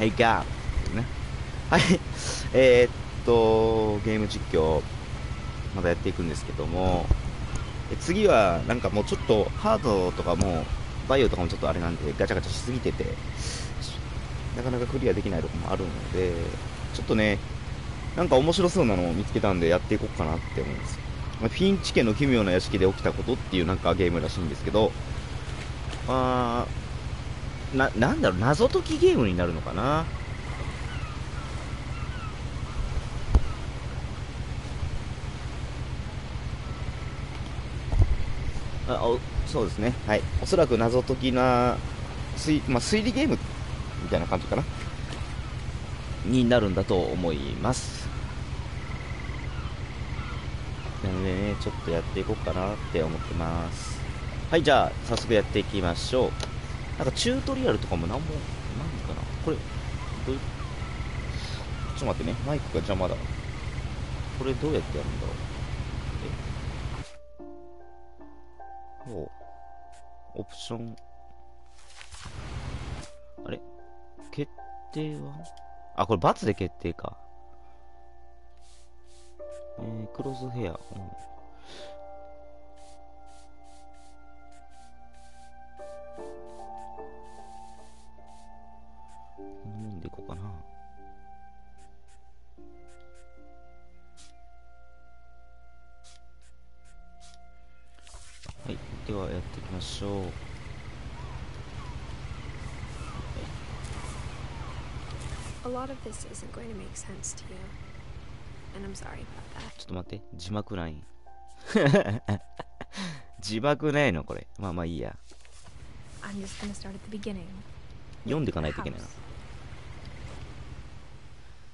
Hey God ね。はい。ゲーム実況、まだやっていくんですけども、次は、なんかもうちょっと、ハードとかも、バイオとかもちょっとあれなんで、ガチャガチャしすぎてて、なかなかクリアできないとこもあるので、ちょっとね、なんか面白そうなのを見つけたんで、やっていこうかなって思うんですよ。フィンチ家の奇妙な屋敷で起きたことっていうなんかゲームらしいんですけど、なんだろう、謎解きゲームになるのかな。そうですね。はい。おそらく謎解きな、推理ゲームみたいな感じかな。になるんだと思います。なのでね、ちょっとやっていこうかなって思ってます。はい、じゃあ、早速やっていきましょう。なんかチュートリアルとかもなんかなこれ、ちょっと待ってね。マイクが邪魔だ。これどうやってやるんだろう。オプション。あれ決定はこれ×で決定か。クロスヘア。こんなもんでいこうかな。はい。ではやっていきましょう。A lot of this isn't going to make sense to you, and I'm sorry about that. ちょっと待って。字幕ない。字幕ないのこれ。まあまあいいや。I'm just going to start at the beginning. 読んでいかないといけないな。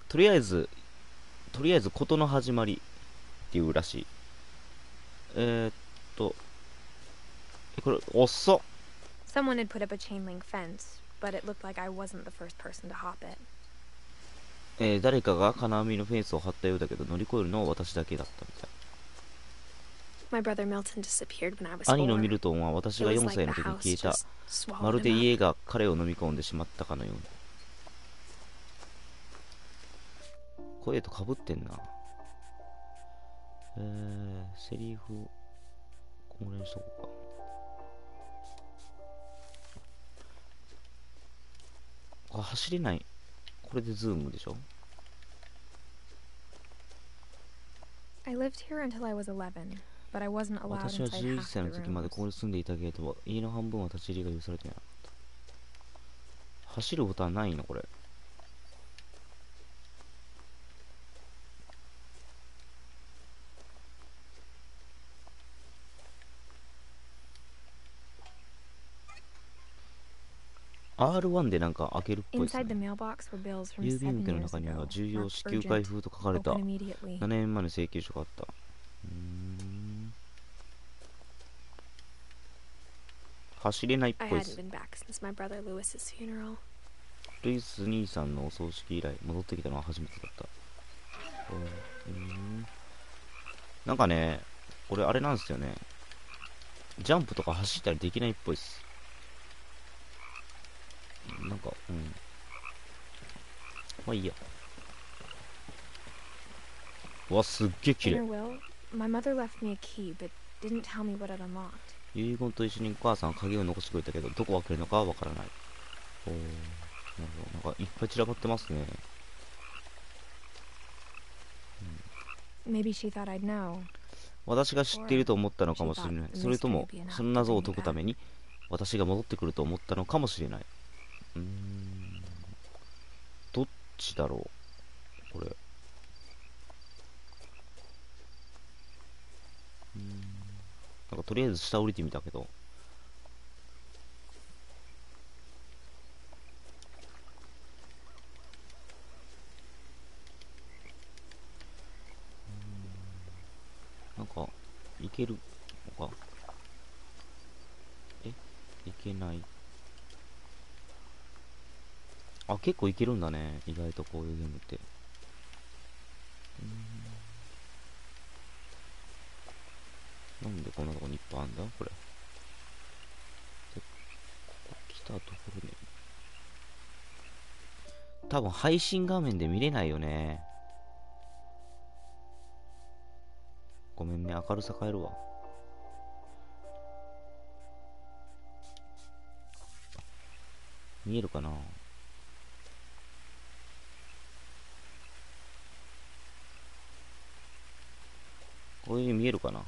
とりあえず事の始まりっていうらしい。これ遅っ。 Someone had put up a chain link fence, but it looked like I wasn't the first person to hop it. 誰かが金網のフェンスを張ったようだけど乗り越えるのは私だけだったみたい。 My brother Milton disappeared when I was 兄のミ 4. ルトンは私が It was 4 like 歳 the の時に house 消えた。 just まる swallowed で him 家 up. が彼を飲み込んでしまったかのように。声とかぶってんな。セリフをこれにしとこうか。走れない。これでズームでしょ。 I lived here until I was 11, but I wasn't allowed 私は inside 11 half 歳 the の時までここ rooms. に住んでいたけれど家の半分は立ち入りが許されていなかった。走るボタンないのこれ。R1 でなんか開けるっぽいですね。 Inside the mailbox were bills from 郵便 7 受けの years 中には ago, 重要 marked 支給開 urgent, 封と書かれた open immediately. 7年前の請求書があった。走れないっ I ぽいで hadn't す。 been back since my brother Lewis's funeral. ルイス兄さんのお葬式以来戻ってきたのは初めてだった。なんかね、これあれなんですよね。ジャンプとか走ったりできないっぽいです。なんか、まあいいや。うわ、すっげえ綺 In 麗。 her will, my mother left me a key, but didn't tell me what it unlocked. 遺言と一緒にお母さんは鍵を残してくれたけど、どこを開けるのかはわからない。なるほど。なんかいっぱい散らばってますね。Maybe she thought I'd know. 私が知っていると思ったのかもしれない。それとも、その謎を解くために、私が戻ってくると思ったのかもしれない。どっちだろうこれ。なんかとりあえず下降りてみたけど。なんか、いけるのか。いけない。結構いけるんだね。意外とこういうゲームって。なんでこんなとこにいっぱいあるんだこれ。で、ここ来たところで。多分配信画面で見れないよね。ごめんね、明るさ変えるわ。見えるかな。こういう見えるかな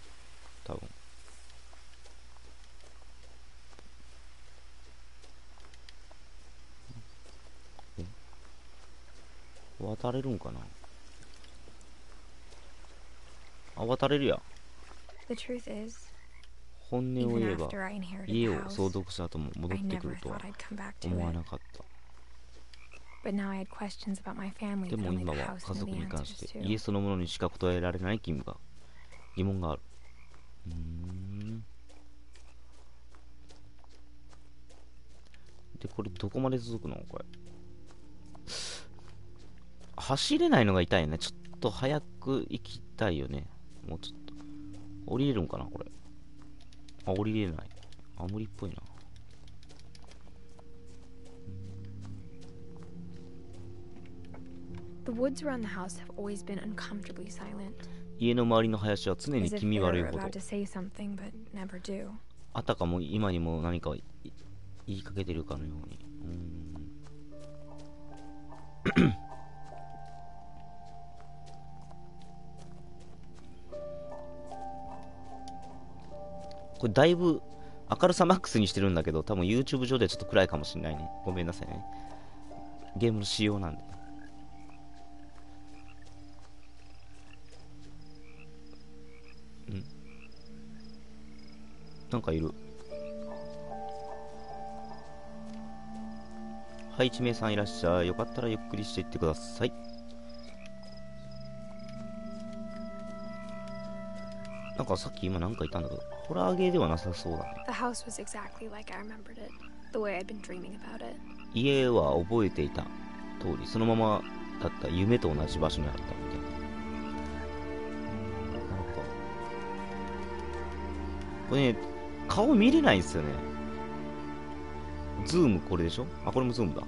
多分。渡れるんかなあ、渡れるや。 The truth is, 本音を even 言えば after I inherited 家 the を house, 相続した後も戻 I ってく never るとは thought I'd come back to 思わ it. なかった。 But now I had questions about my family で that も only 今 the は house 家 knew 族 the に関し answers て to. 家そのものにしか答えられない疑問がある。で、これどこまで続くのこれ。走れないのが痛いね。ちょっと早く行きたいよね。もうちょっと。降りれるんかなこれ。あ、降りれない。あ、無理っぽいな。The woods around the house have always been uncomfortably silent, 家の周りの林は常に as if 気味悪い they're ほど allowed to say something but never do. あたかも今にも何かを言いかけてるかのように。これだいぶ明るさマックスにしてるんだけど、多分 YouTube 上ではちょっと暗いかもしれないね。ごめんなさいね。ゲームの仕様なんで。なんかいる。はい、1名さんいらっしゃい。よかったらゆっくりしていってください。なんかさっき今なんかいたんだけど、ホラーゲーではなさそうだね。The house was exactly like I remembered it, the way I'd been dreaming about it. 家は覚えていた通り、そのままだった夢と同じ場所にあったみたいな。なるほど。これね、顔見れないんですよね。ズームこれでしょ。あ、これもズームだ。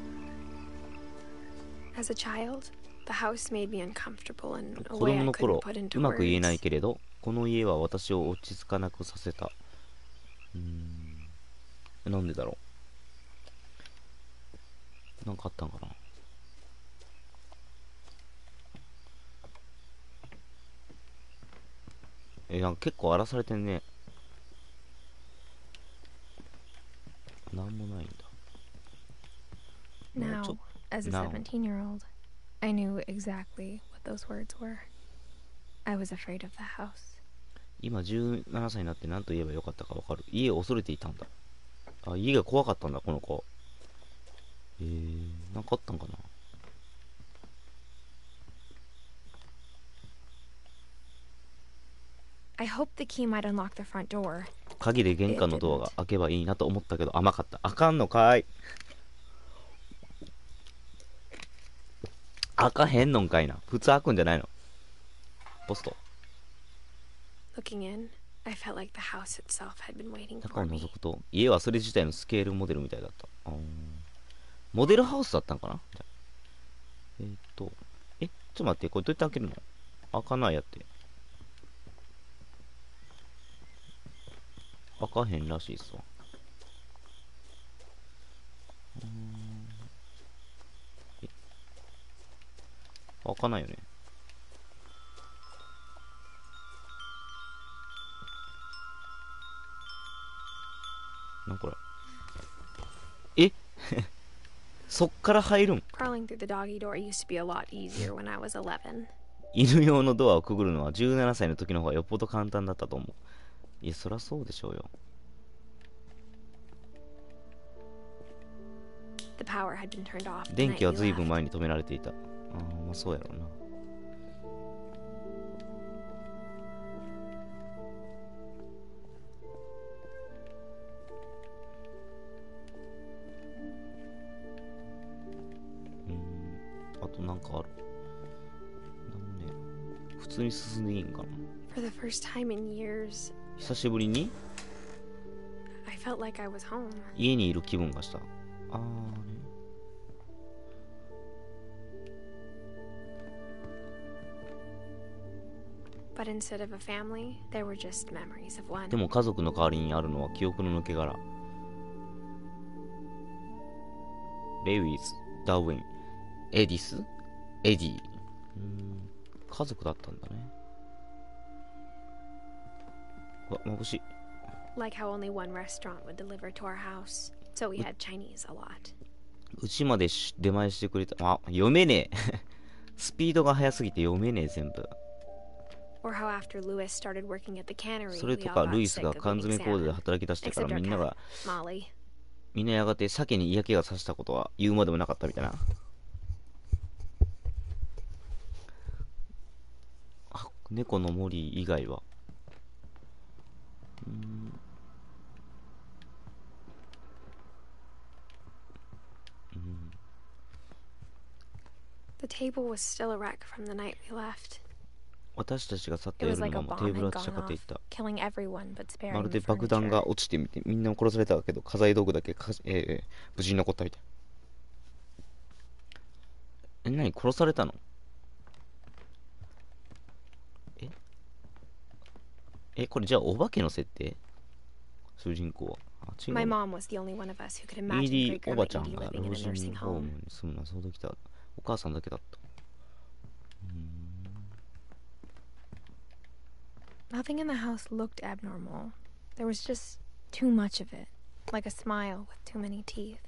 As a child, the house made me uncomfortable in a 子 way 供 I の couldn't 頃 put into うまく言えない words. けれど、この家は私を落ち着かなくさせた。なんでだろう。なんかあったんかな。なんか結構荒らされてんね。なんもないんだ。Now, as a Now. 17-year-old, I knew exactly what those words were. I was afraid of the house. 今17歳になって何と言えばよかったか分かる。家を恐れていたんだ。あ、家が怖かったんだ、この子。なんかあったんかな。I hoped the key might unlock the front door. 鍵で玄関のドアが開けばいいなと思ったけど甘かった。あかんのかい。開かへんのんかいな。普通開くんじゃないの。ポスト。Looking in, I felt like the house itself had been waiting 中 for を me. 覗くと家はそれ自体のスケールモデルみたいだった。モデルハウスだったんかな。ちょっと待って、これどうやって開けるの。開かないやって。開かへんらしいっすわ。開かないよね。なんこれ。そっから入るん。 Crawling through the doggy door used to be a lot easier when I was 11. 犬用のドアをくぐるのは17歳の時の方がよっぽど簡単だったと思う。いや、そりゃそうでしょうよ。The power had been turned off the 電 night 気は we 随分 left. 前に止められていた。まあそうやろうな。あとなんかある。なんもね、普通に進んでいいんかな。 For the first time in years, 久しぶりに I felt like I was home. 家にいる気分がした。ね。But instead of a family, there were just memories of one. でも家族の代わりにあるのは記憶の抜け殻。レイウィズ、ダーウィン、エディス、エディ。家族だったんだね。うわ、眩しい。Like how only one restaurant would deliver to our house, so we had Chinese a lot. うちまで出前してくれた。あ、読めねえ。スピードが速すぎて読めねえ、全部。Or how after Louis started working at the cannery, それ we と all か、 got ルイス sick が of 缶 eating 詰工場で salmon. 働き出してから Except our みんな cat, が、Molly. みんなやがて鮭に嫌気がさしたことは言うまでもなかったみたいな。あ、猫の森以外は。The table was still a wreck from the night we left. 私たちが去った It 夜 was の like a ままテー bomb ブル had は散らか gone っていっ off, た。 killing everyone but ま sparing る the で爆弾 furniture. が落ちてみてみんな殺されたけど家財道具だけ無事に残ったみたい。何殺されたの？これじゃあお化けの設定？主人公は。あ、違う。 My mom was the only one of us who could イー imagine ディ great お grandma ばちゃん Edie が living in 老 a 人 nursing ホー home. ムに住むのはそうできた。お母さんだけだった。Nothing in the house looked abnormal. There was just too much of it, like a smile with too many teeth.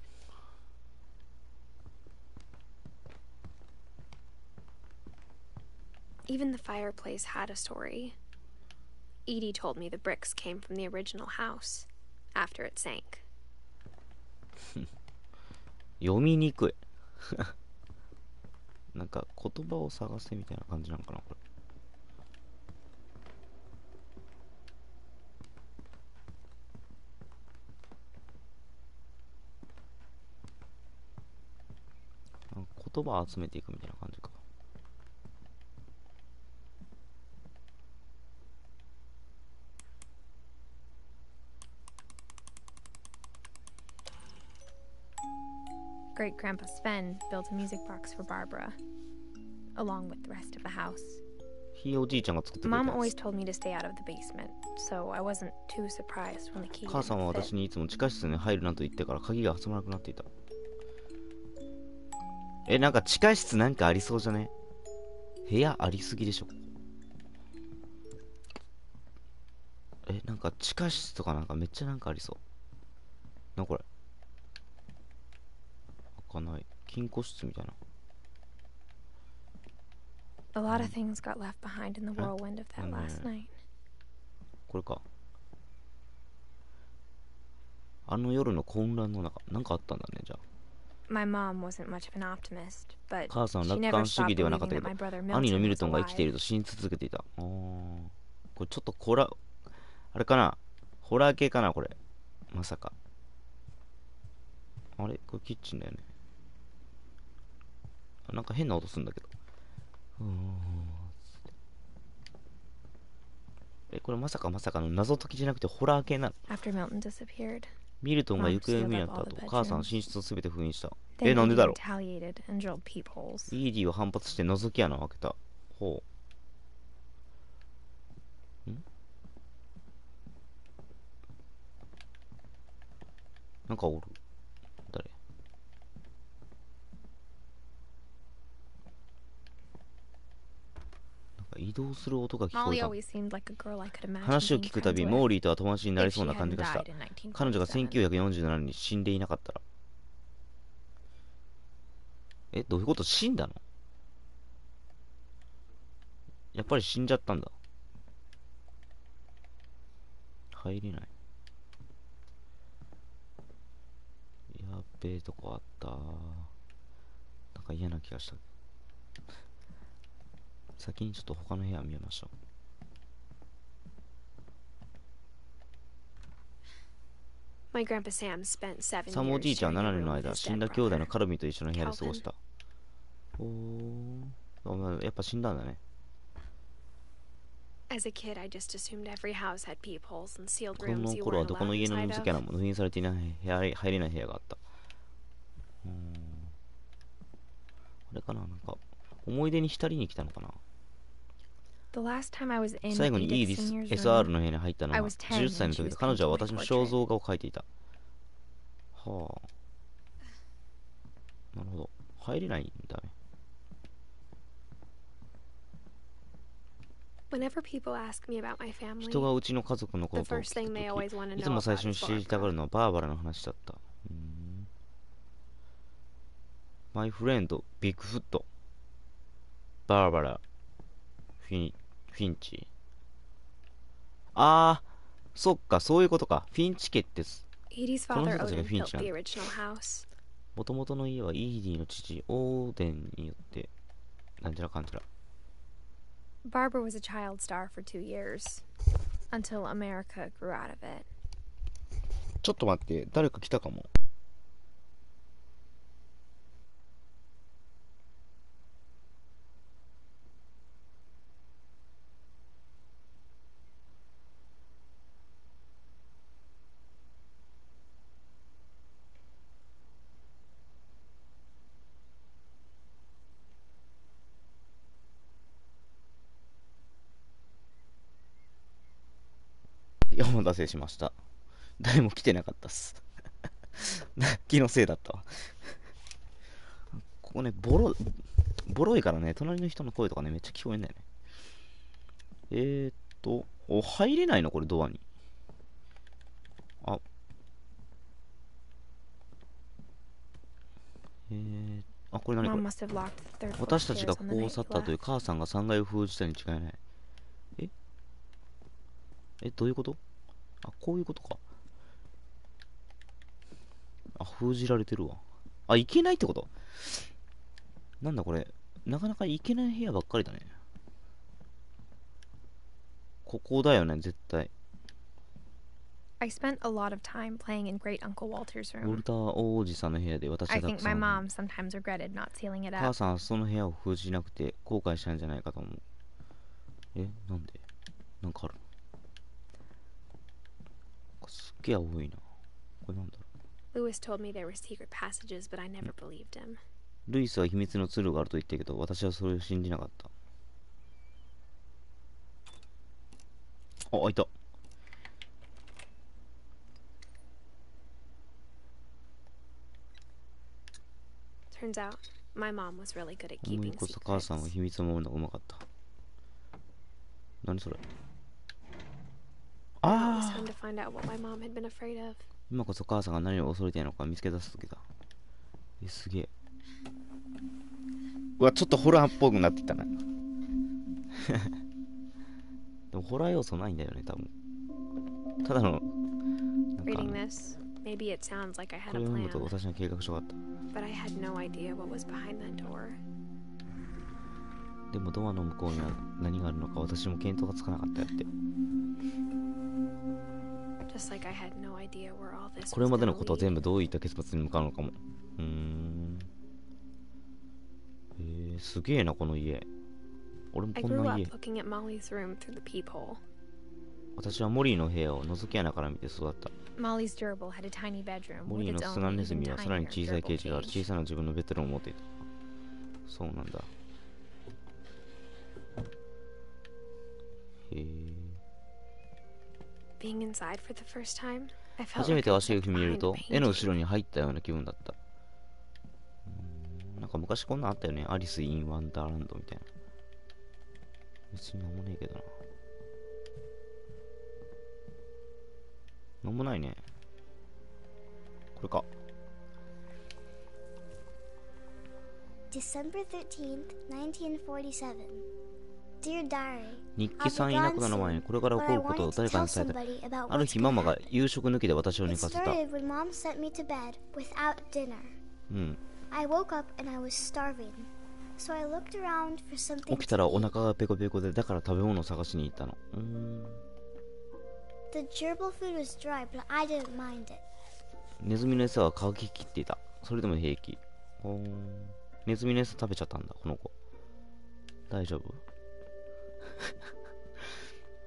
Even the fireplace had a story. Edie told me the bricks came from the original house after it sank. 読みにくい。なんか言葉を探せみたいな感じなのかなこれ。言葉を集めていくみたいな感じか。Great Grandpa Sven built a music box for Barbara, along with the rest of the house. ひいおじいちゃんが作ってくれた Mom や always つ。 told me to stay out of the basement, so I wasn't too surprised when the key 母さんは didn't 私 fit. にいつも地下室に入るなと言ってから鍵が挟まなくなっていた。なんか地下室なんかありそうじゃね？部屋ありすぎでしょ。なんか地下室とかなんかめっちゃなんかありそう。なこれ。開かない。金庫室みたいな。A lot of things got left behind in the whirlwind of that last night. これか。あの夜の混乱の中、なんかあったんだね、じゃあ。My mom wasn't much of an optimist, but 母さん she 楽 never 観主 stopped 義ではなかっ believing たけ that ど my brother 兄の Milton ミル was トンが生きている alive. と信じ続けていた。これちょっとあれかな、ホラー系かなこれ。まさか。あれこれキッチンだよね。なんか変な音するんだけど。これまさかの謎解きじゃなくてホラー系なの。 After Milton disappeared, ミルトンが Mom 行方不明に sealed な up った all 後、 the 母さんは bedrooms. 寝室をすべて封印した。 Then なんで Edie だろう。 retaliated and drilled peepholes. イーディは反発して覗き穴を開けた。ほう。なんかおる。誰？なんか移動する音が聞こえ Molly た。 always seemed like a girl I could imagine 話を being 聞くた friends び with モーリーとは友達になり if そう she な感じ hadn't がした。 died in 彼女が 1947. 1947年に死んでいなかったら。どういうこと？死んだの？やっぱり死んじゃったんだ。入れない。やっべえとこあった。なんか嫌な気がした。先にちょっと他の部屋見ましょう。My grandpa Sam spent 7サムお years じいちゃんは sharing a 7年 room の with 間、 his 死ん dead だ兄弟の brother. カルビと一緒の部屋で過ごした。やっぱ死んだんだね。 As a kid, I just assumed every house had peepholes and sealed 子供 rooms の you 頃は weren't どこの allowed 家の inside 水 of. キャラも封印されていない部屋、入れない部屋があった。あれかな、なんか思い出に浸りに来たのかな。The last time I was in 最後に Edith's イーディス senior's SR room, の部屋に入ったの I は was 10 10歳の and she 時で、 was 彼女は painting 私 my の肖 portrait. 像画を描いていた。はあ、なるほど。入れないんだね。Whenever people ask me about my 人 family, がうちの家族のこ the とを聞 first く thing they と always want to き、いつ know も最 about 初に is 知りたが Barbara. るのはバーバラの話だった。My friend, ビッグフット。バーバラ、フィンチ。あー、そっか、そういうことか。フィンチ家って、Edie's この father 人たちが Odin フィン built チなん the だ。original house. もともとの家はイーディの父、オーデンによって、なんちゃらかんちゃら。Barbara was a child star for 2 years, until America grew out of it. ちょっと待って、誰か来たかも。お待たせしました。誰も来てなかったっす。気のせいだったわ。ここね、ボロいからね、隣の人の声とかね、めっちゃ聞こえんだよね。入れないのこれ、ドアに。あ。これ何こ Mom れ。 must have locked the third floor 私たちが stairs こ on こ the を night 去っ he たという left. 母さんが3階を封じたに違いない。どういうこと？こういうことか。封じられてるわ。行けないってこと？なんだこれ。なかなか行けない部屋ばっかりだね。ここだよね、絶対。I spent a lot of time playing in Great Uncle Walter's ウォ room. ルター王子さんの部屋で私 I はた think くさ my ん。 mom sometimes regretted not sealing it 母 up. さんはその部屋を封じなくて後悔したんじゃないかと思う。なんで？なんかある？すっげえ多いな。これなんだろう。 Lewis told me there were secret passages, but I never believed him. ルイスは秘密の鶴があると言ってるけど、私はそれを信じなかった。開いた。 Turns out, my mom was really good at 思い keeping こそ母 secrets. さんは秘密を守るのがうまかった。何それ？ Now it was time to find out what my mom had been afraid of. 今こそ母さんが何を恐れているのか見つけ出す時だ。すげえ。うわ、ちょっとホラーっぽくなってきたな。でもホラー要素ないんだよね、多分。ただのなんかReading this, maybe it sounds like I こ had れ a を読むと plan, 私の計画書があった。 but I had no idea what was behind that door. でもドアの向こうには何があるのか私も見当がつかなかったよって。 Just like I had no idea where all this これ was まで gonna のことは lead. 全部どういった結末に向かうのかも。すげえなこの家。俺も I こん grew な up 家。 looking at Molly's room through the peephole. 私はモリーの部屋を覗き穴から見て育った。 Molly's gerbil had a tiny bedroom モ with リーの its 砂 own ネズ even ミはさらに tinier 小さいケー gerbil ジがある cage. 小さな自分のベッドルームを持っていた。そうなんだ。へえ。 Being inside for the first time, I felt 初め like て I 足を stepped 踏み入れる behind と a 絵の painting. 後ろに入ったような気分だった。なんか昔こんなんあったよね。アリス・イン・ワンダーランドみたいな。別になんもねえけどな。なんもないね。これか。 December 13th, 1947. Dear Diary, 日記さんいなくなる前にこれから起こることを誰かに伝えたい。ある日ママが夕食抜きで私を寝 It かせた。 started when Mom sent me to bed without dinner. うん。 I woke up and I was starving, so I looked around for 起 something きた to らお eat. 腹がペコペコで、だから食べ物を探しに行ったの。The gerbil food was dry, but I didn't mind it. ネズミの餌は乾ききっていた。それでも平気。ネズミの餌食べちゃったんだ、この子。大丈夫？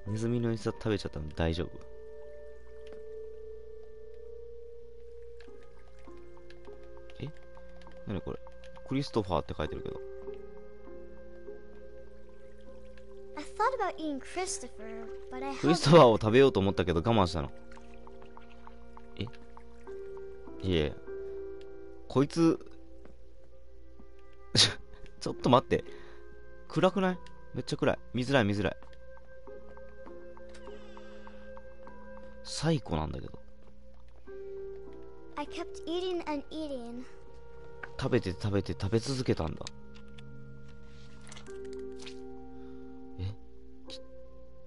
ネズミの餌食べちゃったの大丈夫？何これ？クリストファーって書いてるけど。 I thought about eating Christopher, but I クリス held トファーを食べようと思ったけど我慢したの。いえ、こいつちょっと待って、暗くない？めっちゃ暗い。見づらい見づらい。最高なんだけど。I kept eating and eating. 食べて食べて食べ続けたんだ。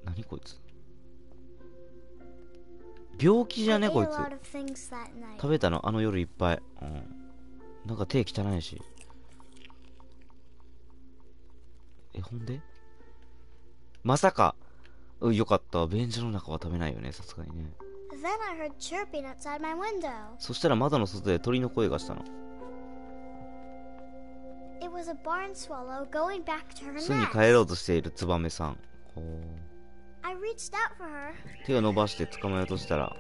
何こいつ。病気じゃね I こ ate い a つ。 lot of things that night. 食べたのあの夜いっぱい。なんか手汚いし。ほんでまさか。よかった。便所の中は食べないよね、さすがにね。Then I heard chirping outside my window. そしたら窓の外で鳥の声がしたの。It was a barn swallow going back to her 巣に帰ろう nest. としているツバメさん。I reached out for her. 手を伸ばして捕まえようとしたら、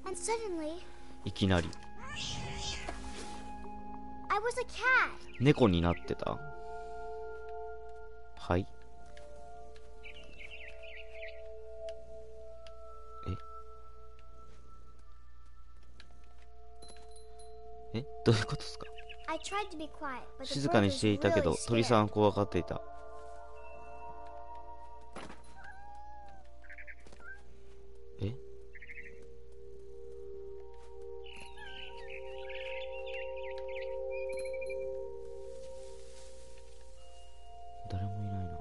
And suddenly, いきなり I was a cat. 猫になってた。はい。どういうことですか？ I tried to be quiet, but the 静 bird かに was していたけ really ど、鳥さん scared. は怖がっていた。誰もいないな。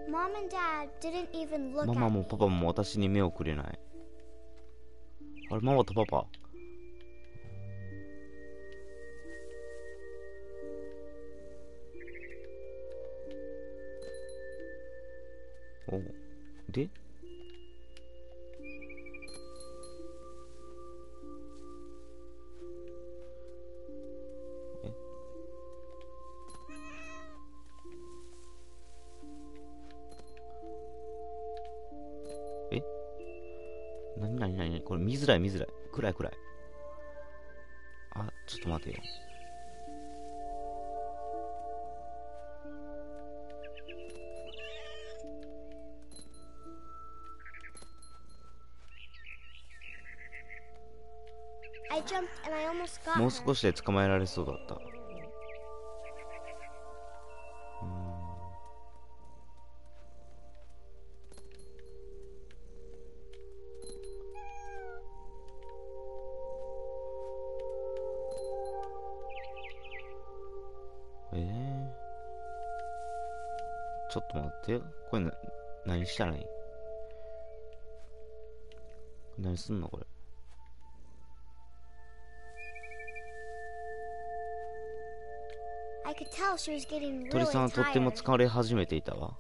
Mom and Dad didn't even look マ at マ me. もパパも私に目をくれない。あれ、ママとパパ。おでなにこれ見づらい見づらい。暗い暗い。あ、ちょっと待てよ。I jumped and I almost got もう her. 少しで捕まえられそうだった。ちょっと待って。これ何したらいい？何すんのこれ。I could tell she was getting 鳥 really さんはとっても tired. 疲れ始めていたわ。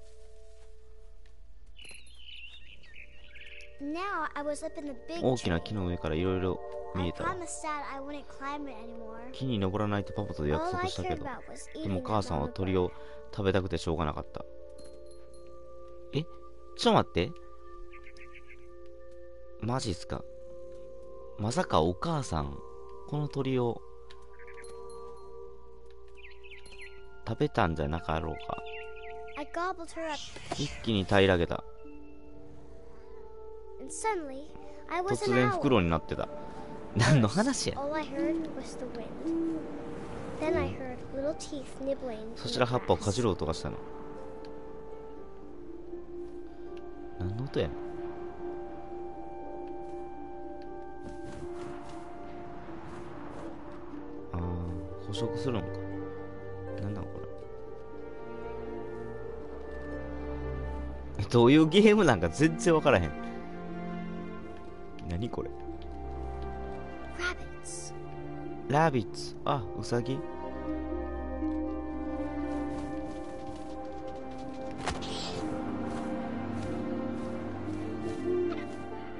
Now I was up in the big 大きな tree. 木の上からいろいろ見 I えたわ。 promised Dad I wouldn't climb it anymore. 木に登らないとパパと約 All I 束したけ cared ど、 about was でも eating 母 them さん on は the 鳥 boat. を食べたくてしょうがなかった。ちょっと待って。マジっすか？まさかお母さん、この鳥を食べたんじゃなかろうか。I gobbled her up, 一気に平らげた。 and suddenly I was 突 an 然 owl. 袋になってた。何の話や。 All I heard was the wind. Then I heard little teeth nibbling. そしたら葉っぱをかじる音がしたの。何の音やねん。あー、捕食するのか。なんなんこれ。どういうゲームなんか全然わからへん。何これ。 Rabbits. ラビッツ。あ、ウサギ。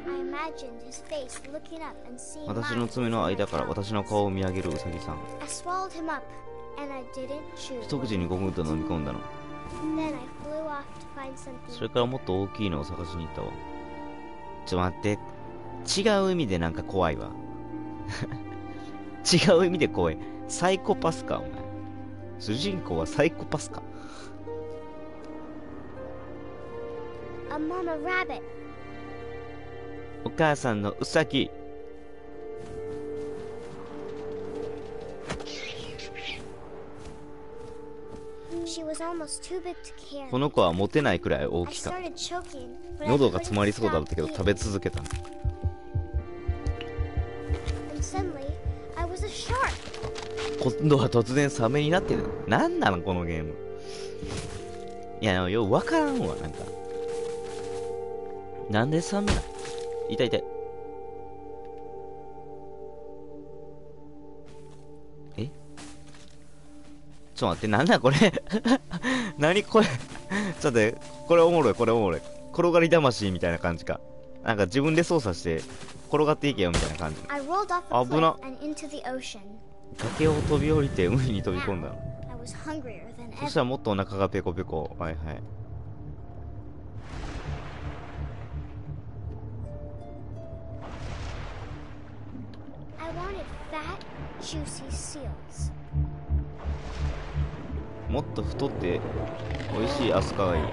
I imagined his face looking up and seeing 私 mine の爪の from 間 my から jaws. 私の顔を見上げるウサギさん。 I swallowed him up, and I didn't chew. 一口にゴムンと飲み込んだの。Then I flew off to find そ something. れからもっと大きいのを探しに行ったわ。ちょ待って、違う意味でなんか怖いわ。違う意味で怖い。サイコパスかお前。主人公はサイコパスか。A mama rabbit. お母さんのウサギ。She was almost too big to carry. この子は持てないくらい大 I きかっ started choking, た。 but I 喉が couldn't 詰まりそうだ stop ったけど eating. 食べ続けたの。 And suddenly, I was a shark. 今度は突然サメになってる。なんなのこのゲーム。いや、ようわからんわ、なんか。なんでサメなの。痛い痛い。え、ちょっと待って、なんだこれ。何これ。ちょっと待って、これおもろい、これおもろい。転がり魂みたいな感じか。なんか自分で操作して転がっていけよみたいな感じ。 I rolled off a 危な。 cliff and into the ocean. 崖を飛び降りて海に飛び込んだの。 I was hungrier than そした ever. らもっとお腹がペコペコ。はいはい。I wanted fat, juicy seals. もっと太って美味しいアスカがいい。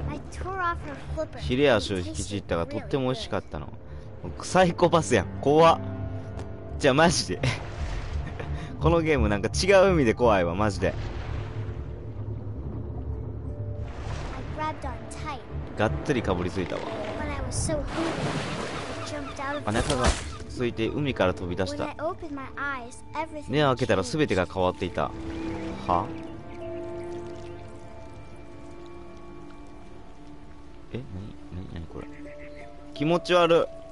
I tore off her flipper. ヒレ足を引きちぎったがとっても美味しかったの。サイコパスやん。怖っ。じゃあマジで。このゲームなんか違う意味で怖いわ、マジで。 I grabbed on tight. がっつりかぶりついたわ。 When I was so hungry, I jumped out of お the 腹が water. 空いて海から飛び出し When た I。opened my eyes, everything 目を開けたら changed. 全てが変わっていた。はえ、なにこれ。気持ち悪い。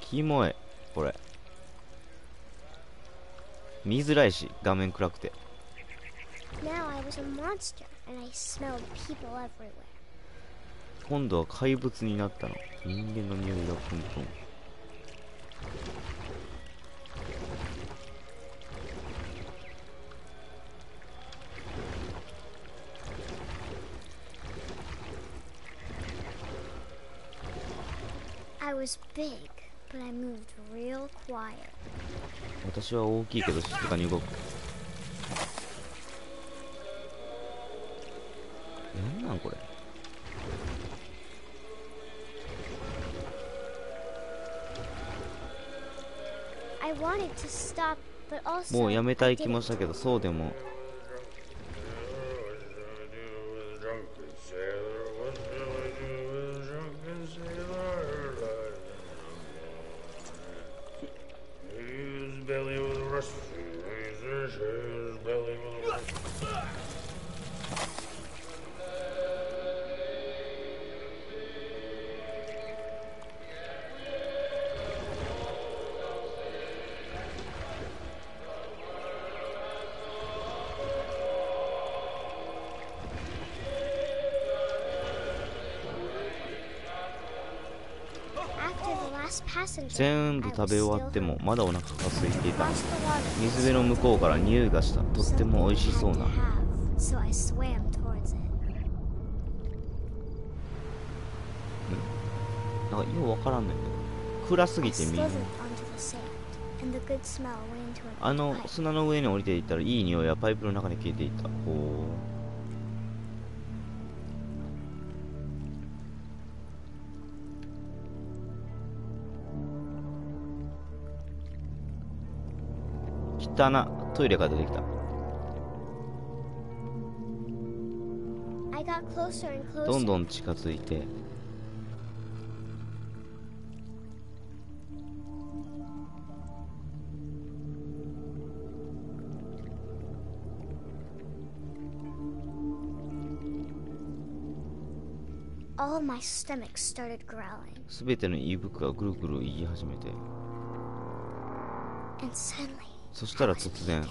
キモいこれ。見づらいし画面暗くて。 Now I was a monster, and I smelled people everywhere. 今度は怪物になったの。人間の匂いがプンプン。I was big, but I moved real quiet. 私は大きいけど静かに動く。なんなんこれ。I wanted to stop, but also もうやめたい気 I も didn't. したけど、そうでも。全部食べ終わってもまだお腹が空いていた。水辺の向こうから匂いがした。とっても美味しそうな。なんかようわからんねんけど、暗すぎて見えない。あの砂の上に降りていったらいい匂いはパイプの中に消えていた。ほう。汚なトイレから出てきた。どんどん近づいて。すべての胃袋がぐるぐる言い始めて。そしたら突然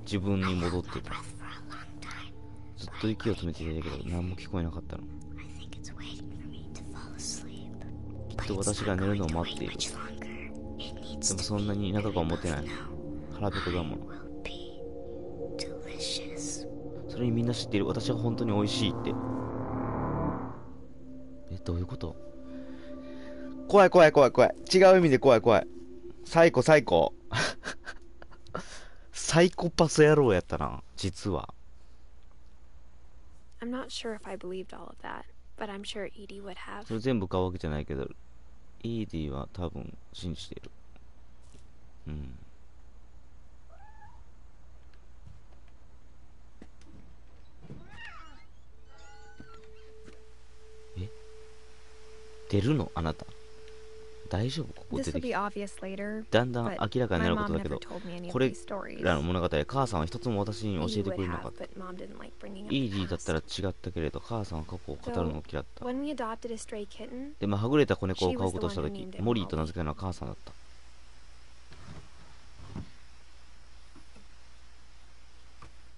自分に戻ってた。ずっと息を止めていたけど何も聞こえなかったの。きっと私が寝るのを待っている。でもそんなに長くは持てないの。腹ペコだもの。 will be delicious. それにみんな知っている。私は本当に美味しいって。どういうこと？怖い怖い怖い怖い。違う意味で怖い怖い。サイコサイコ。サイコパス野郎やったな、実は。I'm not sure if I believed all of that, but I'm sure Edie would have. それ全部買うわけじゃないけど、イーディは多分信じている。うん。出るのあなた。大丈夫？ここ出 This て will き be て。 obvious later, だんだん but 明らかにな my ること mom だけ never ど、 told me any こ of れ these stories. らの物語は母さんは一つも私に教え Edie てく would れなかっ have, た。 but mom didn't like bringing イ up ー the ディだったら past. 違ったけれど、母さんは過去を語るのを嫌った。 When we adopted a stray kitten, で、はぐれた子猫を飼うことをしたとき、モリーと名付けたのは母さんだった。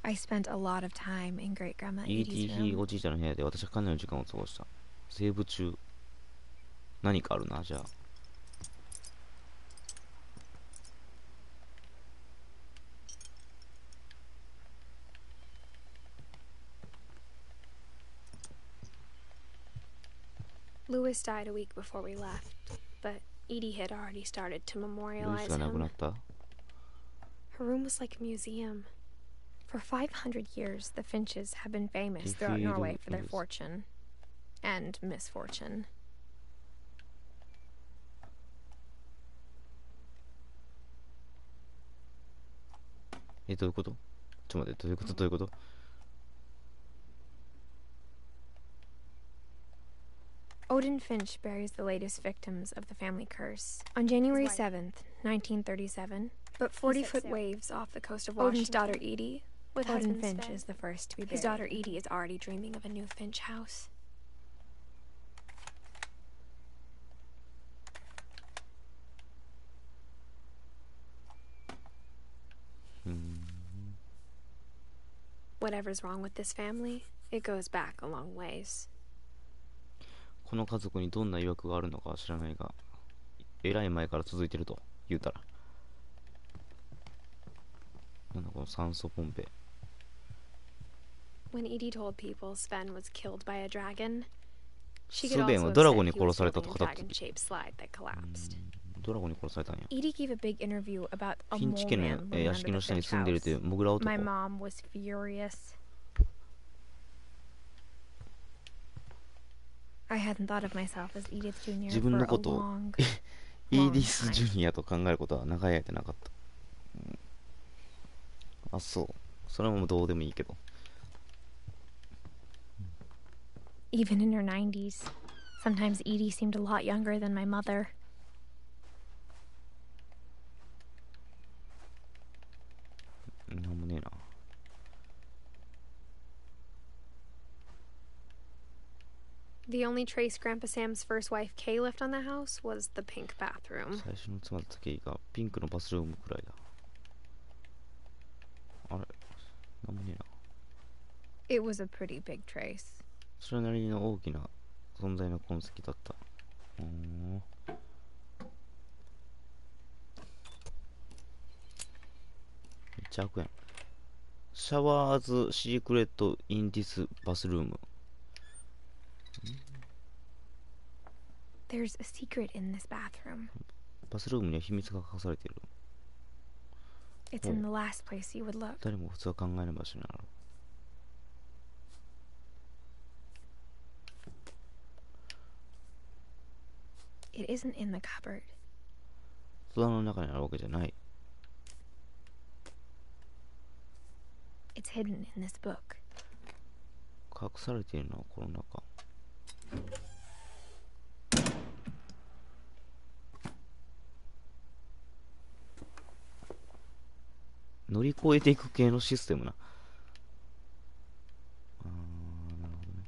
I spent a lot of time in Great Grandma イーデ Edie's ィひい room. おじいちゃんの部屋で私はかなりの時間を過ごした。セーブ中。何かあるな、じゃあ。Louis died a week before we left, but Edie had already started to ルイス memorialize が亡くな him. った。 Her room was like a museum. For 500 years, the Finches have been famous throughout Norway for their fortune and misfortune. どういうこと？ちょっと待って、どういうことどういうこと？ Odin Finch buries the latest victims of the family curse on January 7th, 1937. But 40-foot waves off the coast of Washington. Odin's daughter Edie, with Odin Finch, is the first to be buried. His daughter Edie is already dreaming of a new Finch house. Whatever's wrong with this family, it goes back a long ways. この家族にどんな曰くがあるのかは知らないが、えらい前から続いてると言うたら。なんだこの酸素ポンペ。 When Edie told people Sven was killed by a dragon, she ス could ベン also は have ドラ said ゴンに he was 殺された building と a 語っている。 dragon-shaped slide that collapsed. ドラゴンに殺されたんや。 Edie gave a big interview about フ a ィンチ家 mole の man living 屋 under 敷の the 下に Finch 住んでいるという house. モグラ男。 My mom was furious. I hadn't thought of myself as Edith Jr. 自分の for こ a とを long, イー long ディス・ジ time. ュニアと考えることは長い間なかった。あ、そう。それはもうどうでもいいけど。 Even in her 90s, sometimes Edie seemed a lot younger than my mother. なんもねえな。 The only trace Grandpa Sam's first wife Kay left on the house was the pink bathroom. 最初の妻だった経緯がピンクのバスルームくらいだ。あれ、なんもねえな。 It was a pretty big trace. それなりの大きな存在の痕跡だった。めっちゃ悪やん。シャワーズシークレットインディスバスルーム。 There's a secret in this bathroom. バスルームには秘密が隠されている。 It's in the last place you would look. 誰も普通は考えない場所にある。 It isn't in the cupboard. 戸棚の中にあるわけじゃない。 It's hidden in this book. 隠されているのはこの中。 乗り越えていく系のシステムな。なるほどね。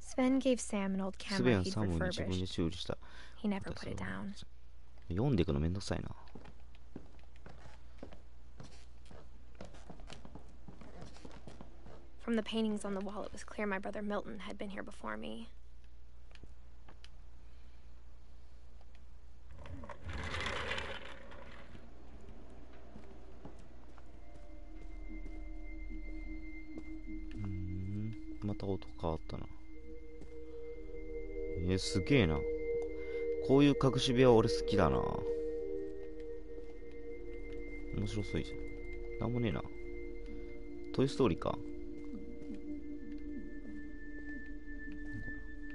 Sven gave Sam an old スベ camera ン he'd サムに自分で refurbished. 修理した。 He never put it down. 読んでいくのめんどくさいな。 From the paintings on the wall, it was clear my brother Milton had been here before me. たこと変わったな。すげえな。こういう隠し部屋俺好きだな。面白そうじゃん。なんもねえな。トイストーリーか。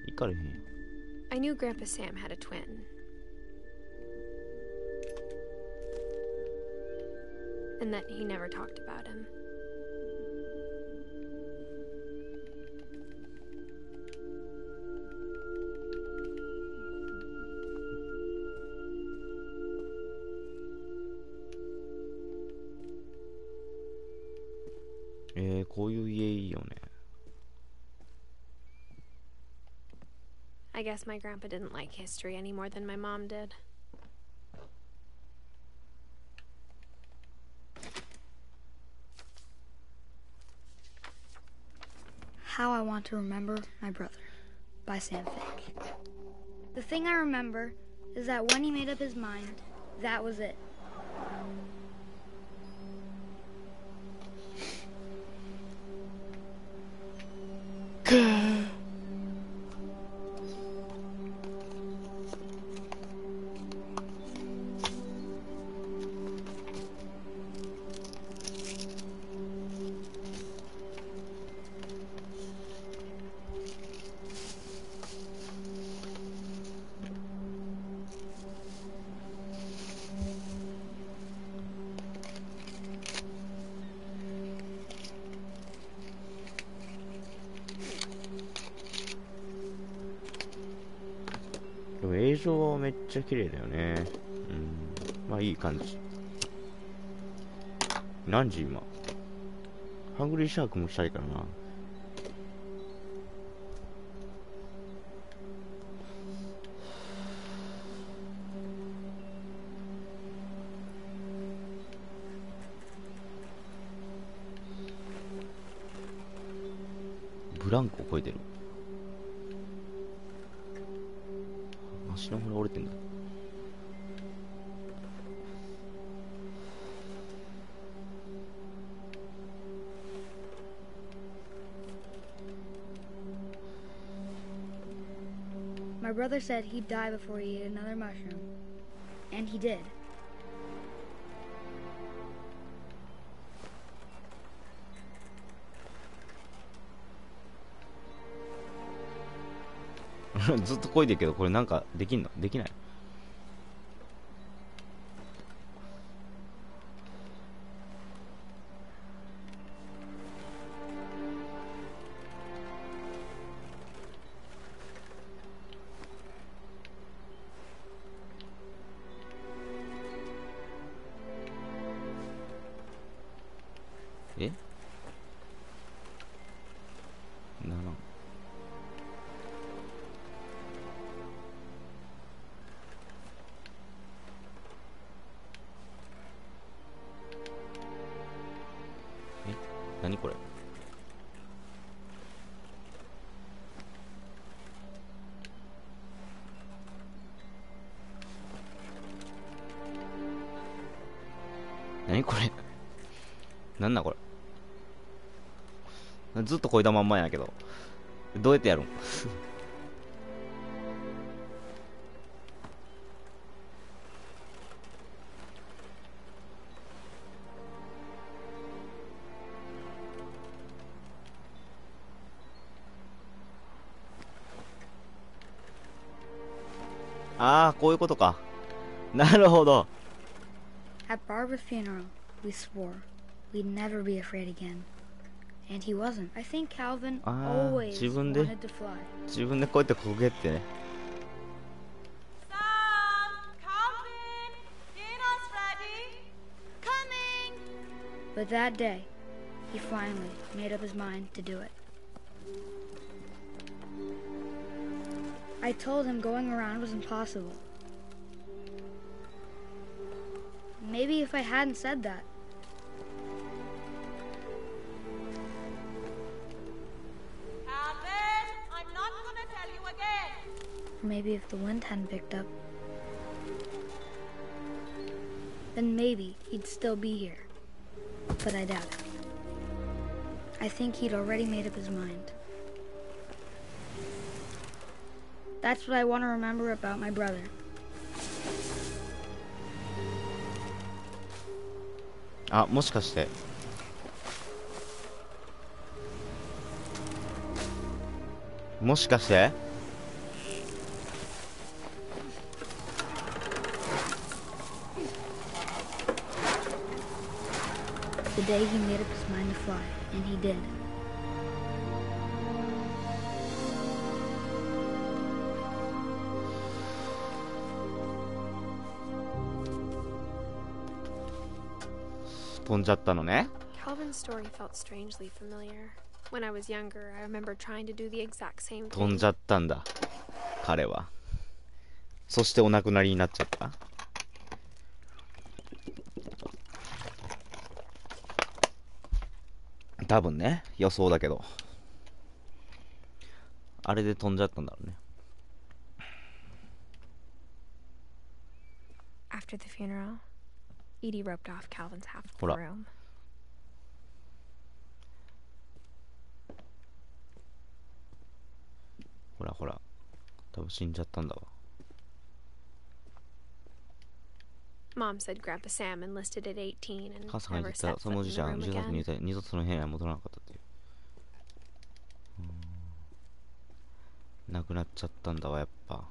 行かれへんやん。I knew Grandpa Sam had a twin. And that he never talked about him. こういう家いいよね。I guess my grandpa didn't like history any more than my mom did. How I Want to Remember My Brother by Sam Fink. The thing I remember is that when he made up his mind, that was it.でも映像はめっちゃ綺麗だよね。まあいい感じ。何時今？ハングリーシャークもしたいからな。ブランコ超えてる。足の骨折れてんだ。My brother said he'd die before he ate another mushroom. And he did. Zzz ずっと漕いでるけど、これなんかできんの？できない？え？ならん。何これ？何これ？なんだこれ？ずっとこいだまんまやけど、どうやってやるん？ああ、こういうことか。なるほど。At Barbara's funeral, we swore we'd never be afraid again. And he wasn't. I think Calvin always 自分で wanted to fly. 自分でこうやってこげってね。Sam, Calvin, dinner's ready. Coming. But that day, he finally made up his mind to do it. I told him going around was impossible. Maybe if I hadn't said that. Calvin, I'm not gonna tell you again. Or maybe if the wind hadn't picked up. Then maybe he'd still be here. But I doubt it. I think he'd already made up his mind. That's what I want to remember about my brother. Ah, もしかして。もしかして The day he made up his mind to fly, and he did. Calvin's story felt strangely familiar. When I was younger, I remember trying to do the exact same 飛ん thing. じゃったんだ彼は。そしてお亡くなりになっちゃった。多分ね、予想だけどあれで飛んじゃったんだろうね。 After the funeral, Edie roped off Calvin's half of the ほら。 room. ほらほら、多分死んじゃったんだわ。 Mom said Grandpa Sam enlisted at 18 and 母さんが言 never ってた set そのお foot じ in い the ちゃん room 18歳に again. 二度とその部屋には戻らなかったっていう。亡くなっちゃったんだわやっぱ。ん？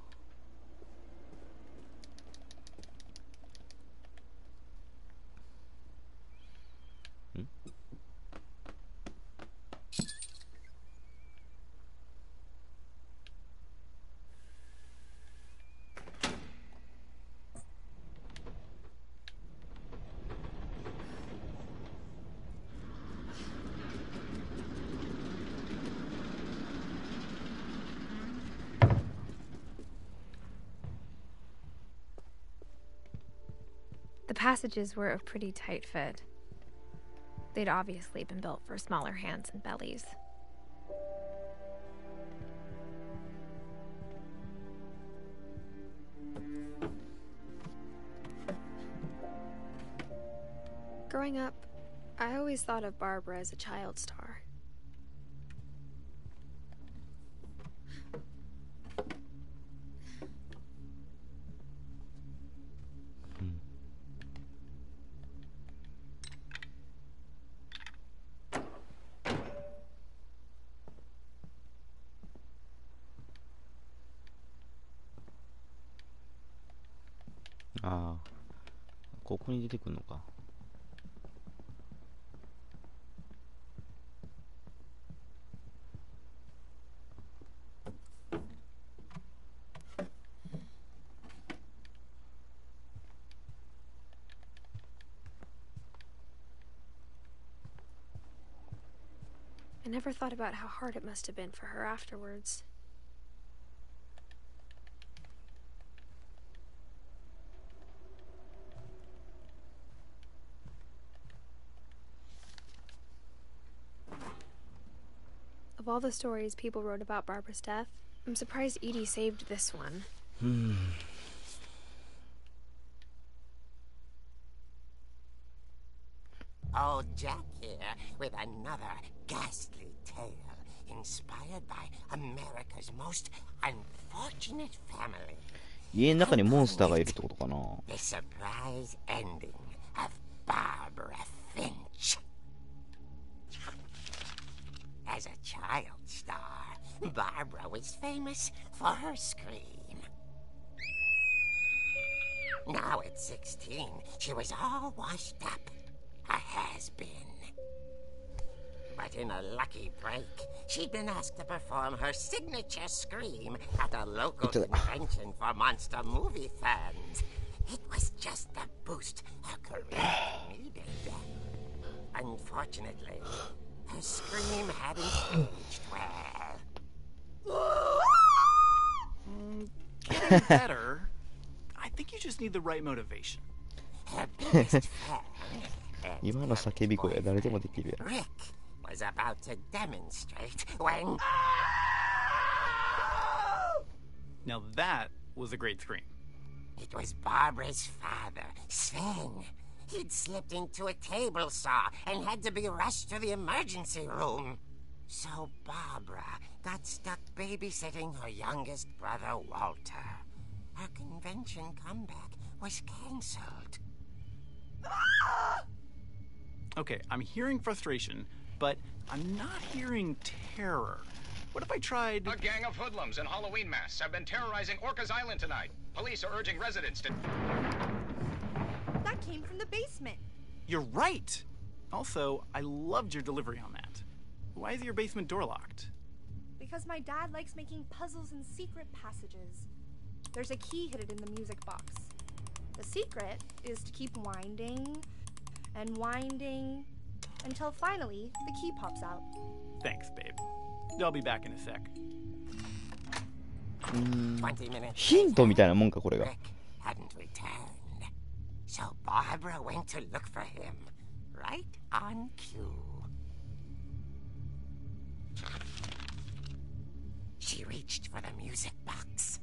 The passages were a pretty tight fit. They'd obviously been built for smaller hands and bellies. Growing up, I always thought of Barbara as a child star. Ah, ここに出てくるのか。 I never thought about how hard it must have been for her afterwards. Of all the stories people wrote about Barbara's death, I'm surprised Edie saved this one. Old Jack here with another ghastly tale inspired by America's most unfortunate family. 家の中にモンスターがいるってことかな。 The surprise ending of Barbara Finch. As a child star, Barbara was famous for her scream. Now at 16, she was all washed up. A has-been. But in a lucky break, she'd been asked to perform her signature scream at a local convention for monster movie fans. It was just the boost her career needed. Unfortunately, her scream hadn't aged well. Getting better. I think you just need the right motivation. Her biggest fan, 今の叫び声は誰でもできるやん。 Rick, was about to demonstrate when... Now that was a great scream. It was Barbara's father, Sven. He'd slipped into a table saw and had to be rushed to the emergency room. So Barbara got stuck babysitting her youngest brother, Walter. Her convention comeback was cancelled. Okay, I'm hearing frustration, but I'm not hearing terror. What if I tried... A gang of hoodlums in Halloween masks have been terrorizing Orcas Island tonight. Police are urging residents to... That came from the basement. You're right! Also, I loved your delivery on that. Why is your basement door locked? Because my dad likes making puzzles and secret passages. There's a key hidden in the music box. The secret is to keep winding and winding until finally the key pops out. Thanks, babe. I'll be back in a sec. 20 minutes ヒントみたいなもんか、これが。 Rick hadn't returned. So Barbara went to look for him, right on cue. She reached for the music box.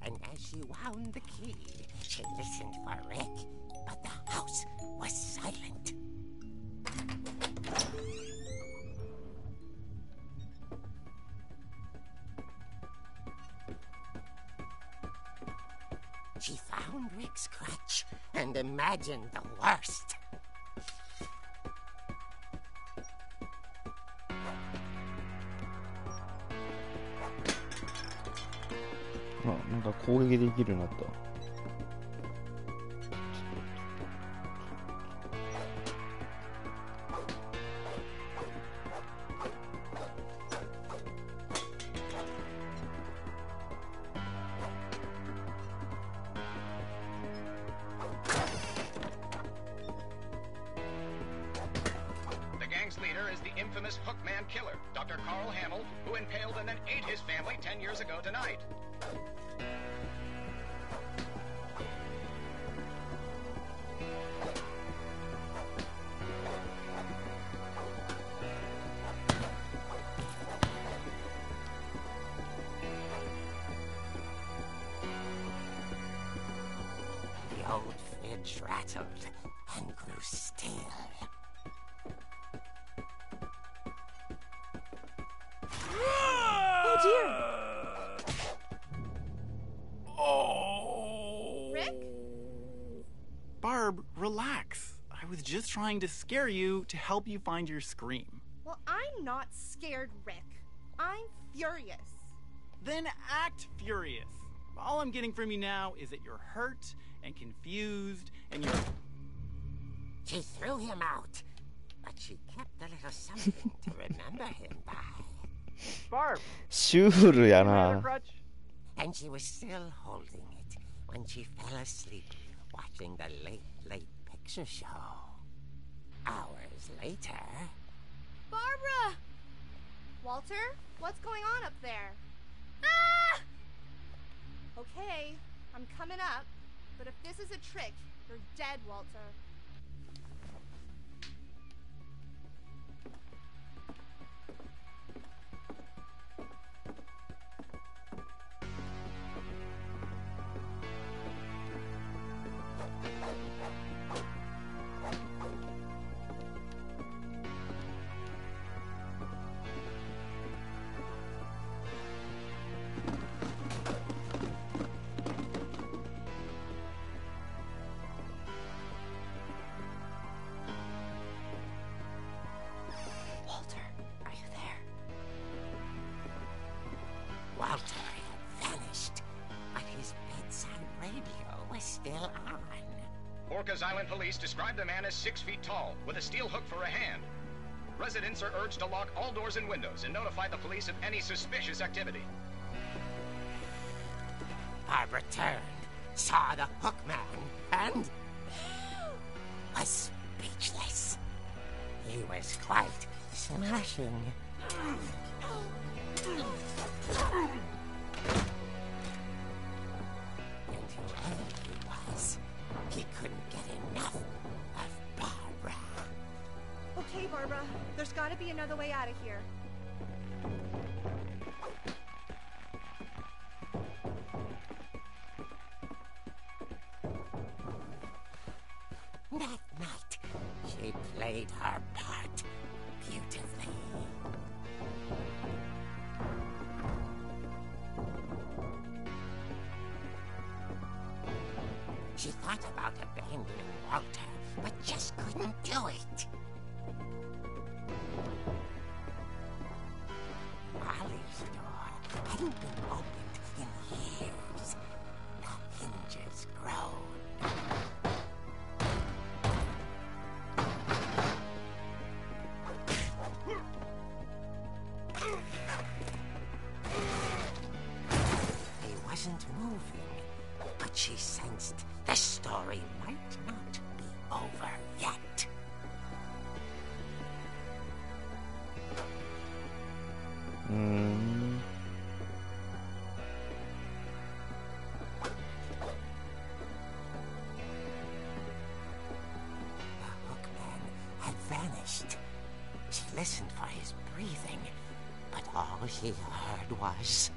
And as she wound the key, she listened for Rick, but the house was silent. She found Rick's crutch and imagined the worst.あ、なんか攻撃できるようになった。The gang's leader is the infamous Hookman killer, Dr. Carl Hamill, who impaled and then ate his family 10 years ago tonight. The old fridge rattled and grew still. Oh dear! Oh! Rick? Barb, relax. I was just trying to scare you to help you find your scream. Well, I'm not scared, Rick. I'm furious. Then act furious. All I'm getting from you now is that you're hurt and confused and you're... She threw him out, but she kept a little something to remember him by. Barb! シュールや Have a な。 crutch? And she was still holding it when she fell asleep watching the late picture show. Hours later... Barbara! Walter, what's going on up there? Ah! Okay, I'm coming up, but if this is a trick, you're dead, Walter. Walter had vanished, but his bedside radio was still on. Orcas Island police describe the man as 6 feet tall, with a steel hook for a hand. Residents are urged to lock all doors and windows and notify the police of any suspicious activity. Barbara turned, saw the hook man, and was speechless. He was quite smashing. And whoever he was, he couldn't get enough of Barbara. Okay, Barbara, there's gotta be another way out of here. That night, She played her part beautifully. She thought about abandoning Walter, but just couldn't do it. Molly's door hadn't been opened in years. The hinges groaned. He wasn't moving, but she sensed the story might not be over yet. The hookman had vanished. She listened for his breathing, but all she heard was...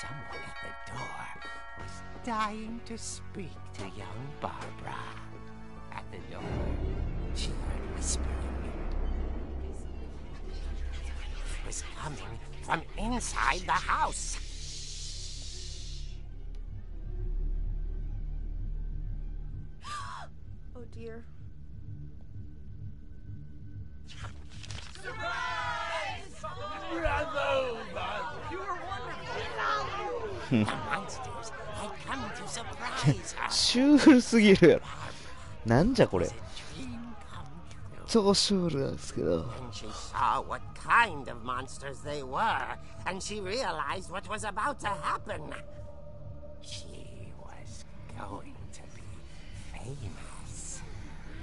Someone at the door was dying to speak to young Barbara. At the door, she heard whispering. It was coming from inside the house. Oh dear. The monsters had come to surprise her. シュールすぎるやろ。なんじゃこれ。 Dream come true. 超シュールなんですけど。 And she saw what kind of monsters they were, and she realized what was about to happen. She was going to be famous.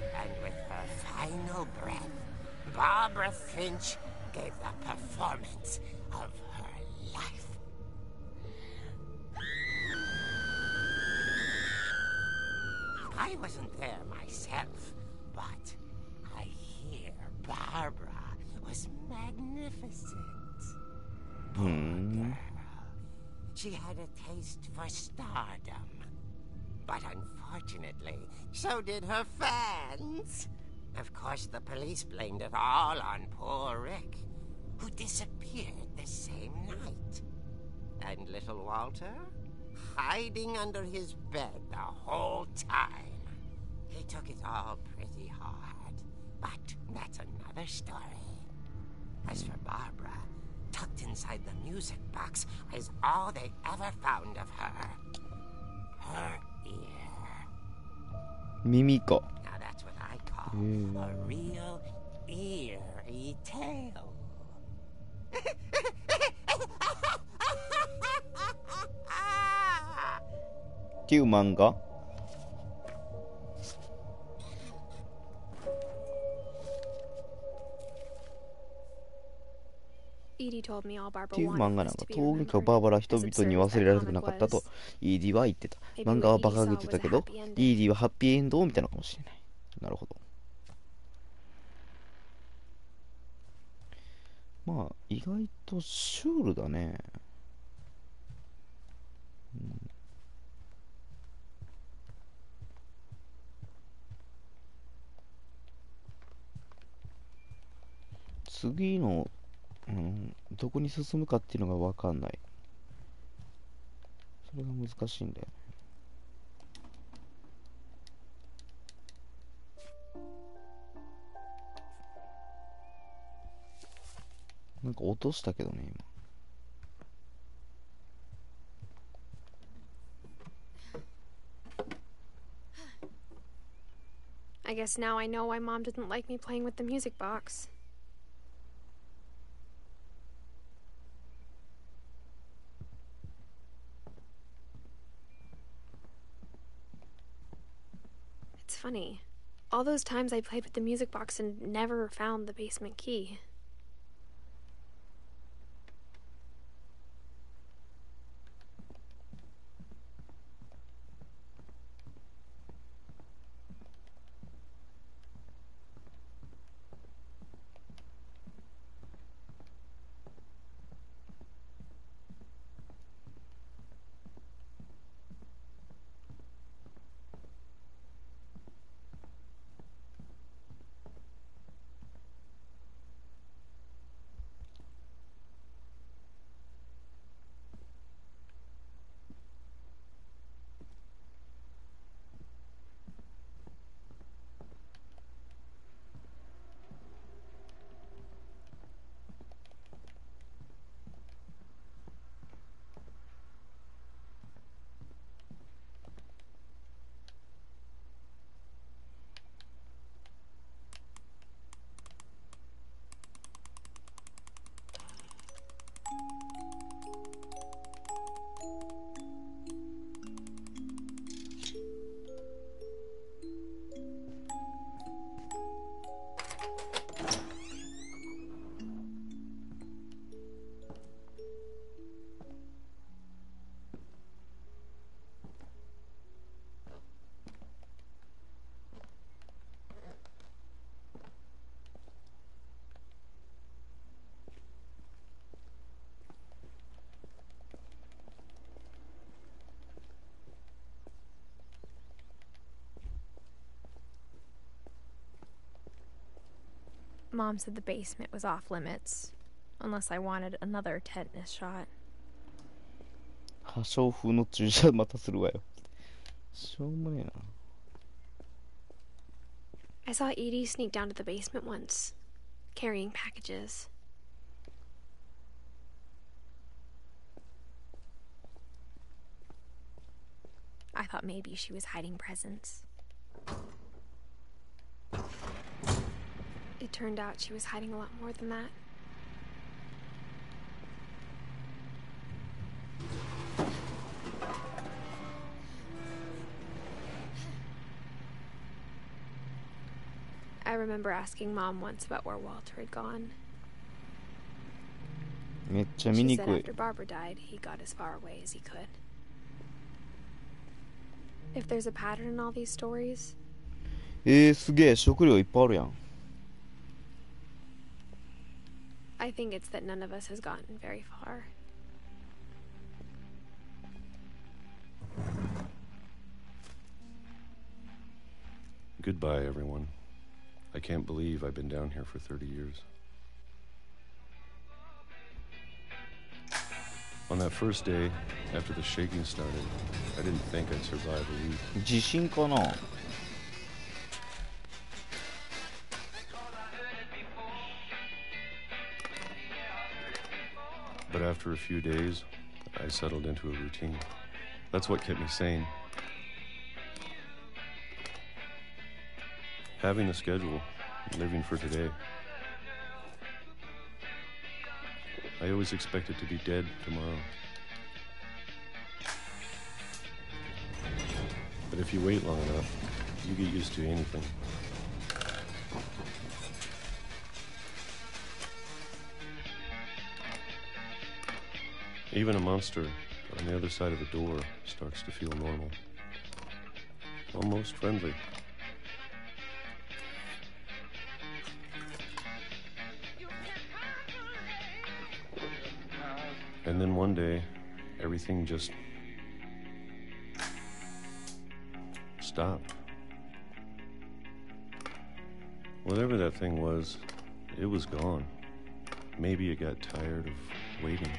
And with her final breath, Barbara Finch gave the performance of her life. I wasn't there myself, but I hear Barbara was magnificent. Poor girl. She had a taste for stardom. But unfortunately, so did her fans. Of course, the police blamed it all on poor Rick, who disappeared the same night. And little Walter? Hiding under his bed the whole time. He took it all pretty hard, but that's another story. As for Barbara, tucked inside the music box is all they ever found of her. Her ear. 耳か。 Now that's what I call a real eerie tale. っていう漫画。 Edie told me all っ Barbara ていう漫 wanted 画なん was か to be とにかく remembered. バーバラは人 As 々 absurd に as 忘れられ that たくな comic かったと was, イーディは言ってた。 maybe 漫画は what バカ Edie げ saw て was た a けど happy ending. イーディはハッピーエンドを見たのかもしれない。なるほど。まあ意外とシュールだね。次の、どこに進むかっていうのが分かんない。それが難しいんだよね。なんか落としたけどね、今。I guess now I know why Mom didn't like me playing with the music box. It's funny. All those times I played with the music box and never found the basement key. Mom said the basement was off limits, unless I wanted another tetanus shot. 破傷風の注射またするわよ。しょうもねえな。I saw Edie sneak down to the basement once, carrying packages. I thought maybe she was hiding presents. It turned out she was hiding a lot more than that. I remember asking Mom once about where Walter had gone. めっちゃ She 見に said くい。 after Barbara died, he got as far away as he could. If there's a pattern in all these stories, すげえ、食料いっぱいあるやん。I think it's that none of us has gotten very far. Goodbye, everyone. I can't believe I've been down here for 30 years. On that first day, after the shaking started, I didn't think I'd survive a week. 地震かな。 But after a few days, I settled into a routine. That's what kept me sane. Having a schedule, living for today. I always expected to be dead tomorrow. But if you wait long enough, you get used to anything. Even a monster on the other side of the door starts to feel normal. Almost friendly. And then one day, everything just stopped. Whatever that thing was, it was gone. Maybe it got tired of waiting.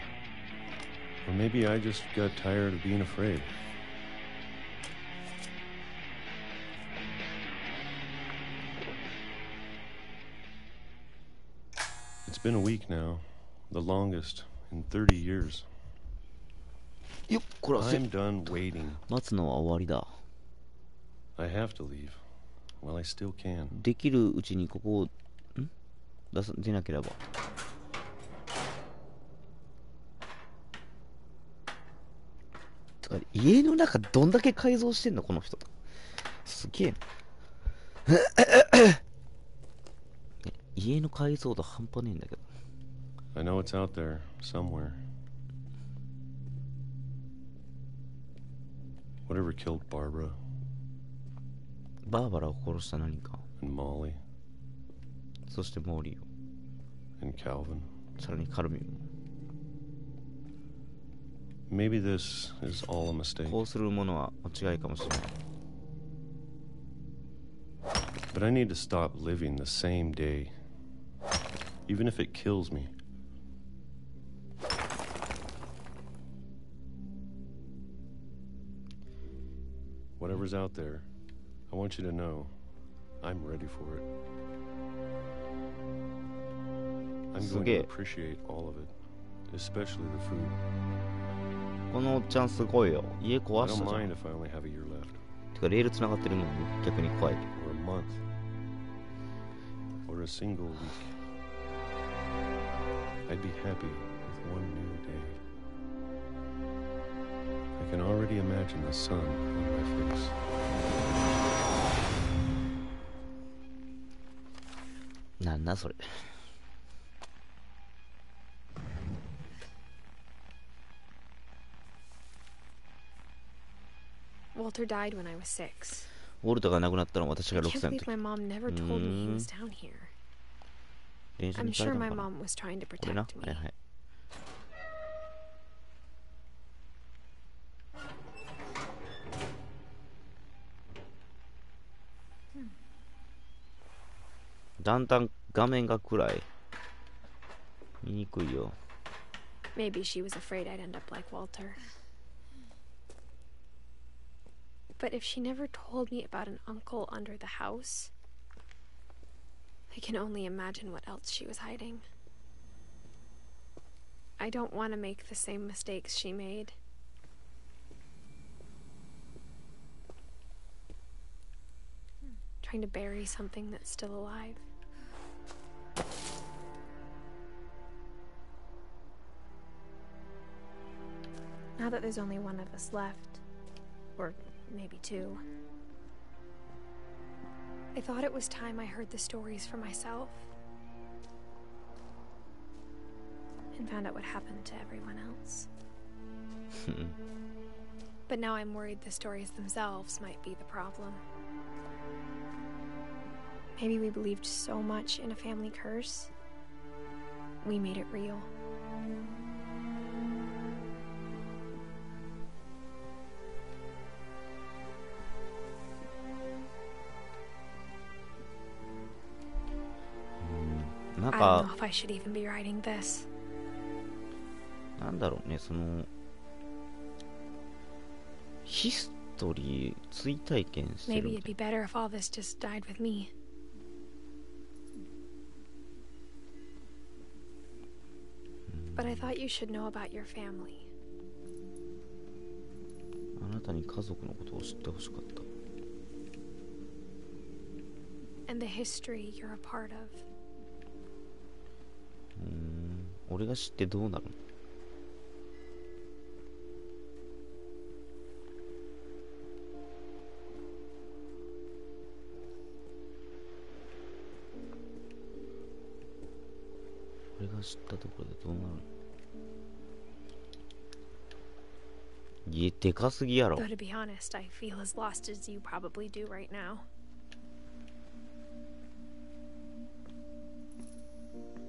Or maybe I just got tired of being afraid. It's been a week now, the longest in 30 years. よっ、これは I'm done waiting. 待つのは終わりだ。 I have to leave. Well, I still can. できるうちにここを出なければ。家の中どんだけ改造してんのこの人。すげえな。家の解像度半端ねえんだけど。I know it's out there somewhere. Whatever killed Barbara バーバラを殺した何か。 and Molly そしてモーリーを。 and Calvin. さらにカルミンも。 Maybe this is all a mistake. こうするものは間違いかもしれない。 But I need to stop living the same day, even if it kills me. Whatever's out there, I want you to know I'm ready for it. I'm going to appreciate all of it, especially the food. このおっちゃんすごいよ。家 I 壊し don't たじゃん。 mind if I only have a year left, てかレール繋がってるのも逆に怖い。 or a month, or a single week. I'd be happy with one new day. I can already imagine the sun on my face. なんだそれ。 Walter died when I was 6. ウォルタが亡くなったのは私が I 6 can't 歳の believe 時。 my mom never told me he was down here. 電車 I'm に行かれ sure た my のかな。 mom was trying to これな。 protect はい me. はい。だんだん画面が暗い。見にくいよ。 Maybe she was afraid I'd end up like Walter. But if she never told me about an uncle under the house, I can only imagine what else she was hiding. I don't want to make the same mistakes she made. Trying to bury something that's still alive. Now that there's only one of us left, or maybe two, I thought it was time I heard the stories for myself and found out what happened to everyone else. But now I'm worried the stories themselves might be the problem. Maybe we believed so much in a family curse, we made it real. I don't know if I should even be writing this. なんだろうね、そのヒストリー追体験してる Maybe み it'd た be い better if all this just died with me. But I thought you should know about your family. あなたに家族のことを知ってほしかった。 And the history you're a part of. 俺が知ってどうなるの？俺が知ったところでどうなるの？家でかすぎやろ。 Though to be honest, I feel as lost as you probably do right now.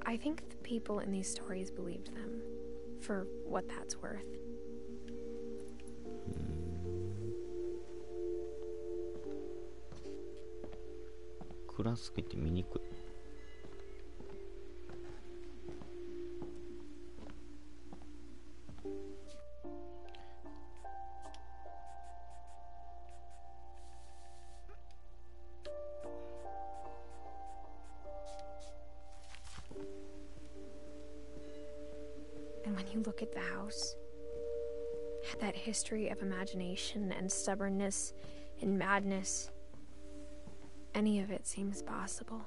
I think the people in these stories believed them, for what that's worth. 暗すぎて見にくい。And when you look at the house, that history of imagination and stubbornness and madness, any of it seems possible.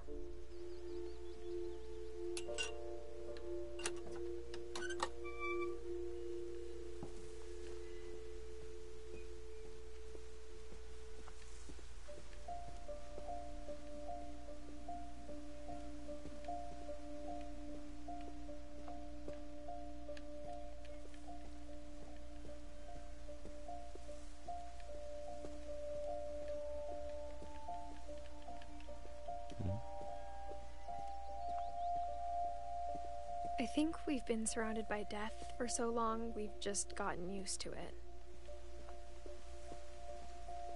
I think we've been surrounded by death for so long, we've just gotten used to it.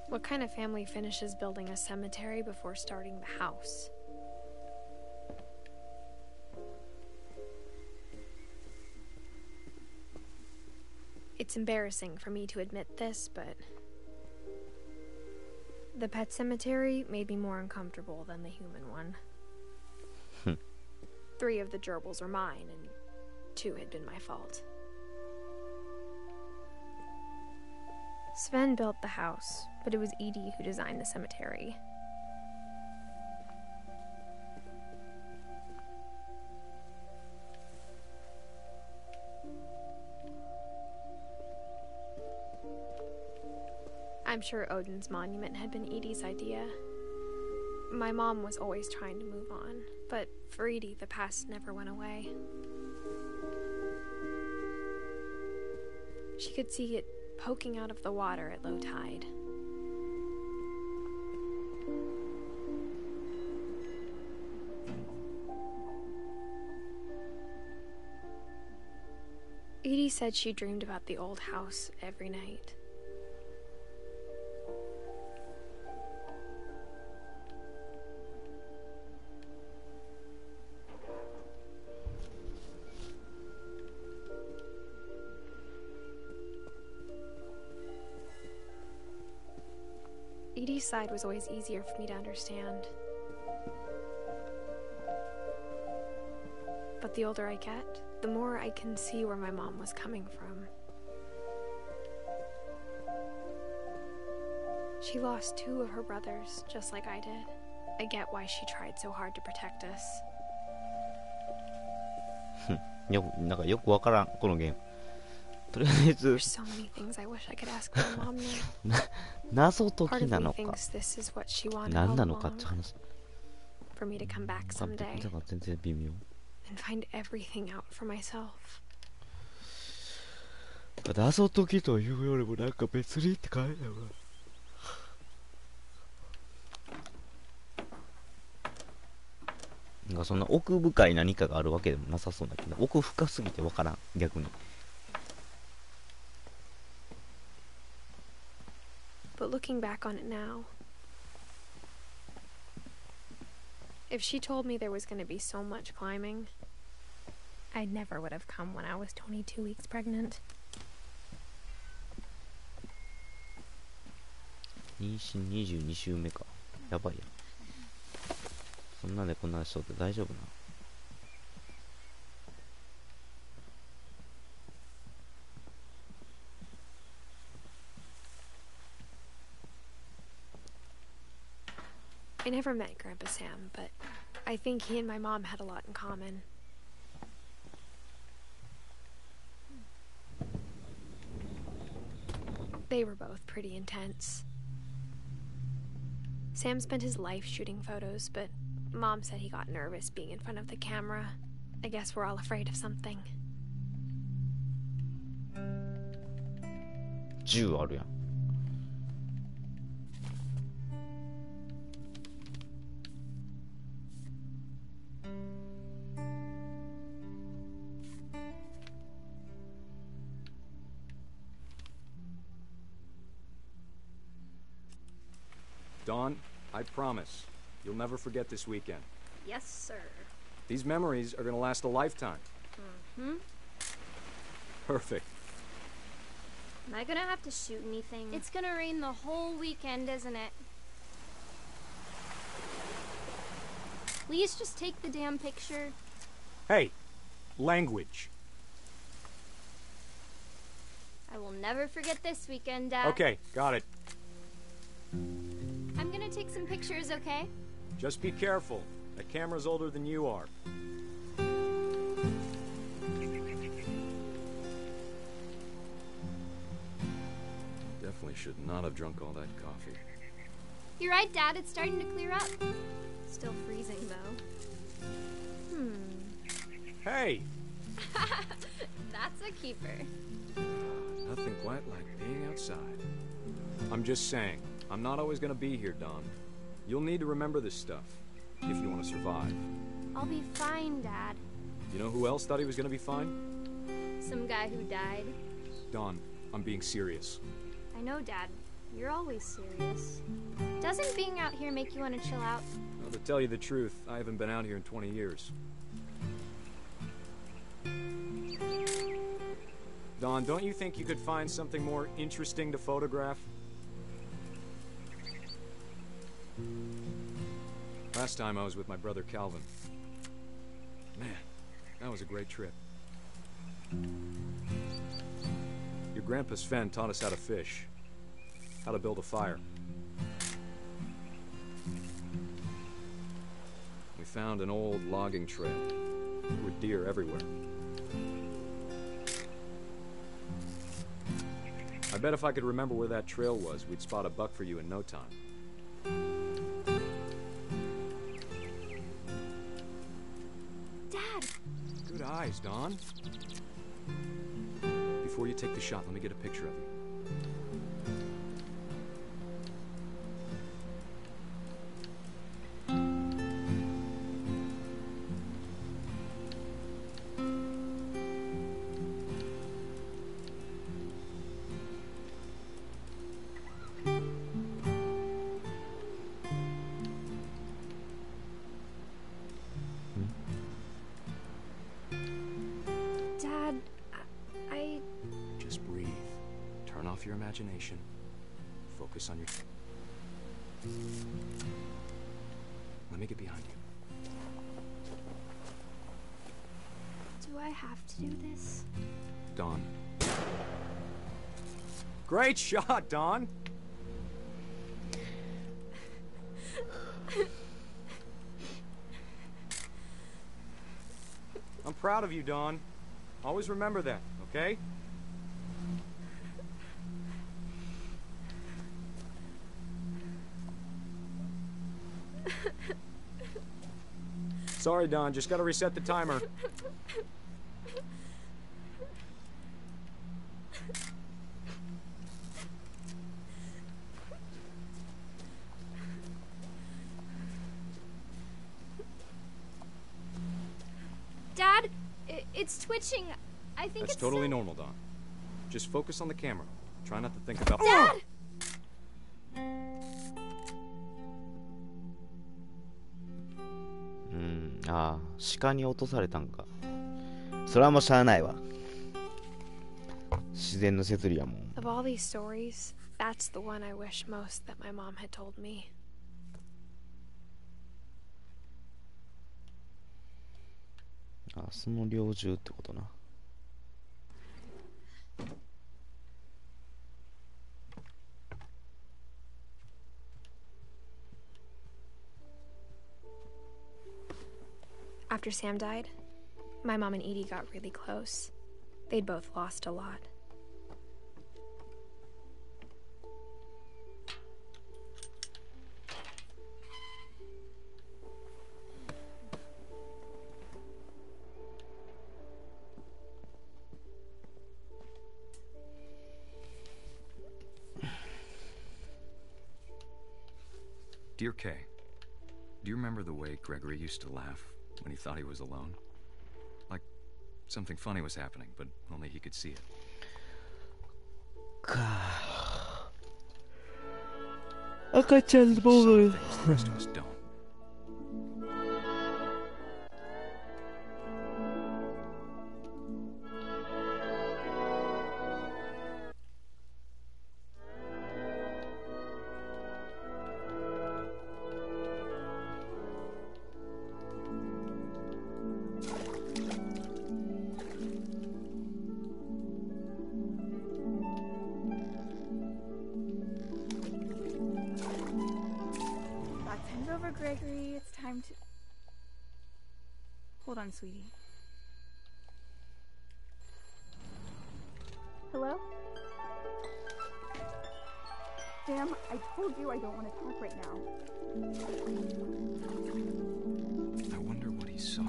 What kind of family finishes building a cemetery before starting the house? It's embarrassing for me to admit this, but the pet cemetery made me more uncomfortable than the human one. 3 of the gerbils were mine, and 2 had been my fault. Sven built the house, but it was Edie who designed the cemetery. I'm sure Odin's monument had been Edie's idea. My mom was always trying to move on, but for Edie, the past never went away. She could see it poking out of the water at low tide. Edie said she dreamed about the old house every night. East Side was always easier for me to understand. But the older I get, the more I can see where my mom was coming from. She lost 2 of her brothers, just like I did. I get why she tried so hard to protect us. なんかよくわからん、このゲーム。とりあえず There's so many things I wish I could ask my mom now. 謎解 Part き of な me のか thinks this is what she wanted 何 all なのかっ along, て話。 for me to come back だ someday から全然微妙。 and find everything out for myself. 謎解きというよりもなんか別にって感じだわ。なんかそんな奥深い何かがあるわけでもなさそうだけど、奥深すぎてわからん、逆に。But looking back on it now, if she told me there was going to be so much climbing, I never would have come when I was 22 weeks pregnant. 妊娠22週目か。やばいや。そんなんでこんな人って大丈夫な。I never met Grandpa Sam, but I think he and my mom had a lot in common. They were both pretty intense. Sam spent his life shooting photos, but Mom said he got nervous being in front of the camera. I guess we're all afraid of something. 銃あるやん。Dawn, I promise, you'll never forget this weekend. Yes, sir. These memories are gonna last a lifetime. Hmm? Perfect. Am I gonna have to shoot anything? It's gonna rain the whole weekend, isn't it? Please just take the damn picture. Hey, language. I will never forget this weekend, Dad. Okay, got it. I'm gonna take some pictures, okay? Just be careful. That camera's older than you are. Definitely should not have drunk all that coffee. You're right, Dad. It's starting to clear up. Still freezing, though. Hey! That's a keeper. Nothing quite like being outside. I'm just saying, I'm not always gonna be here, Dawn. You'll need to remember this stuff, if you want to survive. I'll be fine, Dad. You know who else thought he was gonna be fine? Some guy who died. Dawn, I'm being serious. I know, Dad. You're always serious. Doesn't being out here make you want to chill out? Well, to tell you the truth, I haven't been out here in 20 years. Dawn, don't you think you could find something more interesting to photograph? Last time I was with my brother Calvin. Man, that was a great trip. Your grandpa Sven taught us how to fish, how to build a fire. We found an old logging trail. There were deer everywhere. I bet if I could remember where that trail was, we'd spot a buck for you in no time. Dad! Good eyes, Dawn. Before you take the shot, let me get a picture of you. Dad, I... Just breathe. Turn off your imagination. Focus on your... Let me get behind you. Do I have to do this? Dawn. Great shot, Dawn! I'm proud of you, Dawn. Always remember that, okay? Sorry, Dawn. Just gotta reset the timer. Dad, it's twitching. I think That's it's totally normal, Dawn. Just focus on the camera. Try not to think about... Dad!ああ、鹿に落とされたんか。それはもうしゃあないわ。自然の摂理やもん。Of all these stories, that's the one I wish most that my mom had told me. あ、その猟銃ってことな。After Sam died, my mom and Edie got really close. They'd both lost a lot. Dear Kay, do you remember the way Gregory used to laugh when he thought he was alone? Like something funny was happening, but only he could see it. Some things the rest of us don't. Over, Gregory. It's time to... Hold on, sweetie. Hello? Sam, I told you I don't want to talk right now. I wonder what he saw.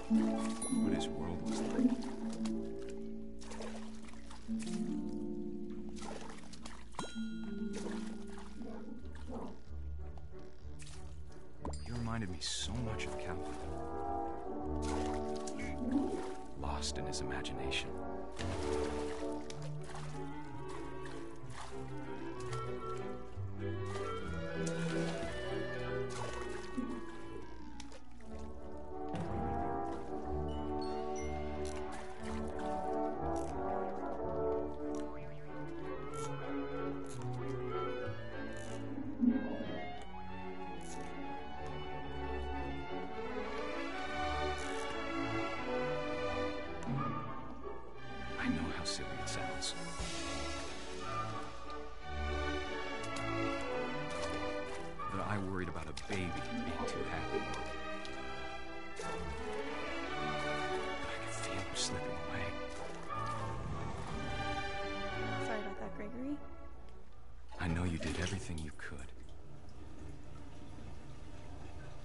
What his world was like. He reminded me so much of Calvin. Lost in his imagination. I know how silly it sounds. That I worried about a baby being too happy. But I could feel him slipping away. Sorry about that, Gregory. I know you did everything you could.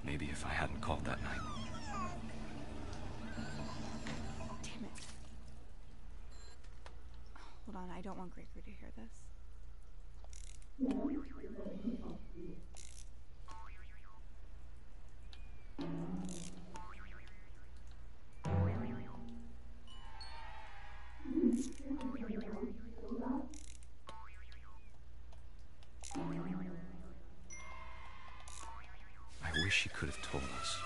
Maybe if I hadn't called that night. Damn it. Hold on, I don't want Gregory to hear this. I wish he could have told us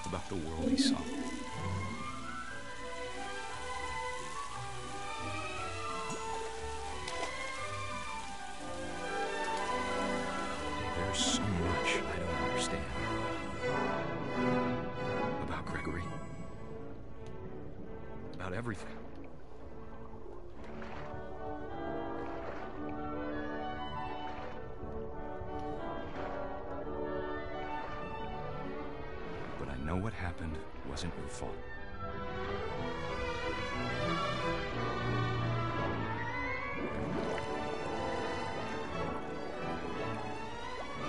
about the world he saw. about everything. But I know what happened wasn't your fault.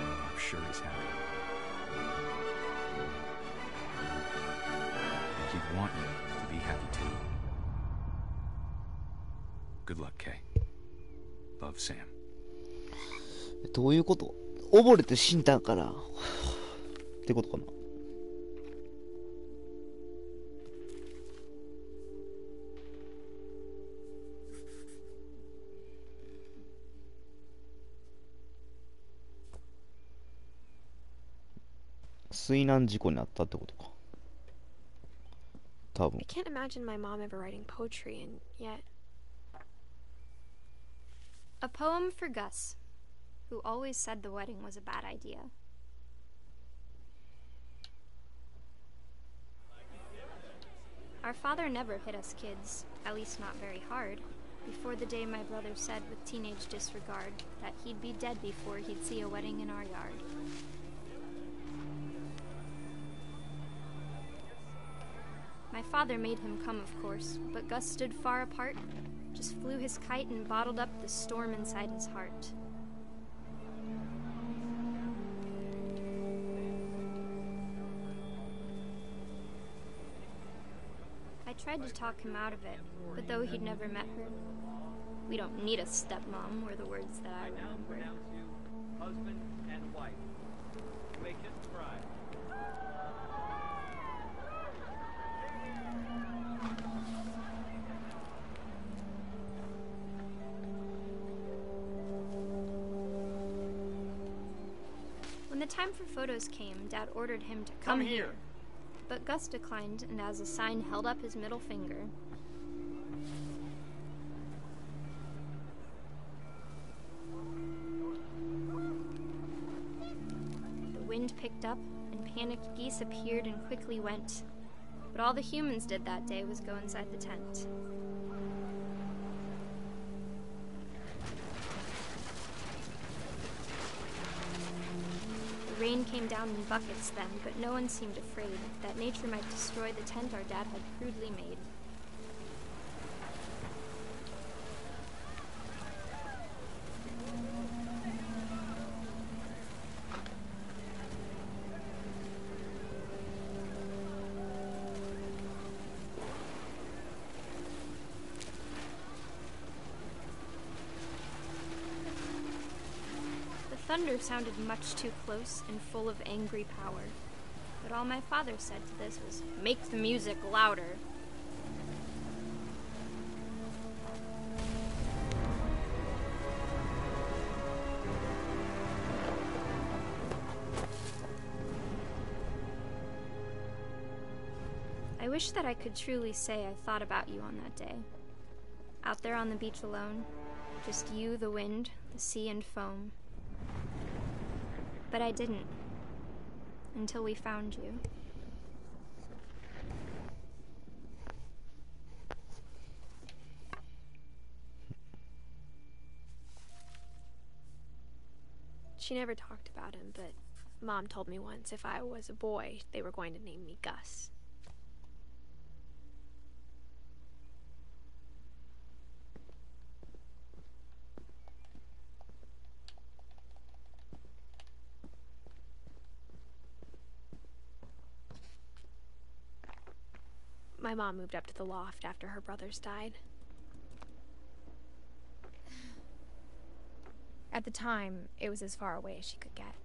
I'm sure he's happy. And he'd want you to be happy too. Good luck, Kay. Love, Sam. どういうこと？溺れて死んだからってことかな。水難事故にあったってことか。多分。 I can't imagine my mom ever writing poetry, and yet... A poem for Gus, who always said the wedding was a bad idea. Our father never hit us kids, at least not very hard, before the day my brother said with teenage disregard that he'd be dead before he'd see a wedding in our yard. My father made him come, of course, but Gus stood far apart, just flew his kite and bottled up the storm inside his heart. I tried to talk him out of it, but though he'd never met her, we don't need a stepmom were the words that I remember. Husband and wife. You may kiss the bride. When the time for photos came, Dad ordered him to come here. But Gus declined and as a sign held up his middle finger. The wind picked up and panicked geese appeared and quickly went. But all the humans did that day was go inside the tent. The rain came down in buckets then, but no one seemed afraid that nature might destroy the tent our dad had crudely made. Thunder sounded much too close and full of angry power. But all my father said to this was, "Make the music louder." I wish that I could truly say I thought about you on that day. Out there on the beach alone, just you, the wind, the sea and foam. But I didn't, until we found you. She never talked about him, but Mom told me once if I was a boy, they were going to name me Gus. My mom moved up to the loft after her brothers died. At the time, it was as far away as she could get.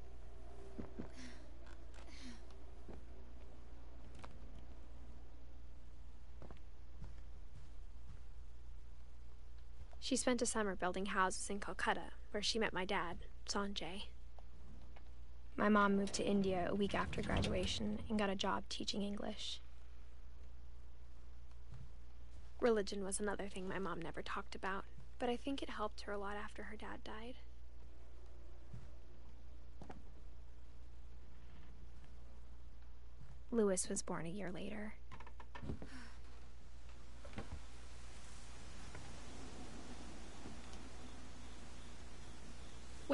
She spent a summer building houses in Calcutta, where she met my dad, Sanjay. My mom moved to India a week after graduation and got a job teaching English. Religion was another thing my mom never talked about, but I think it helped her a lot after her dad died. Louis was born a year later.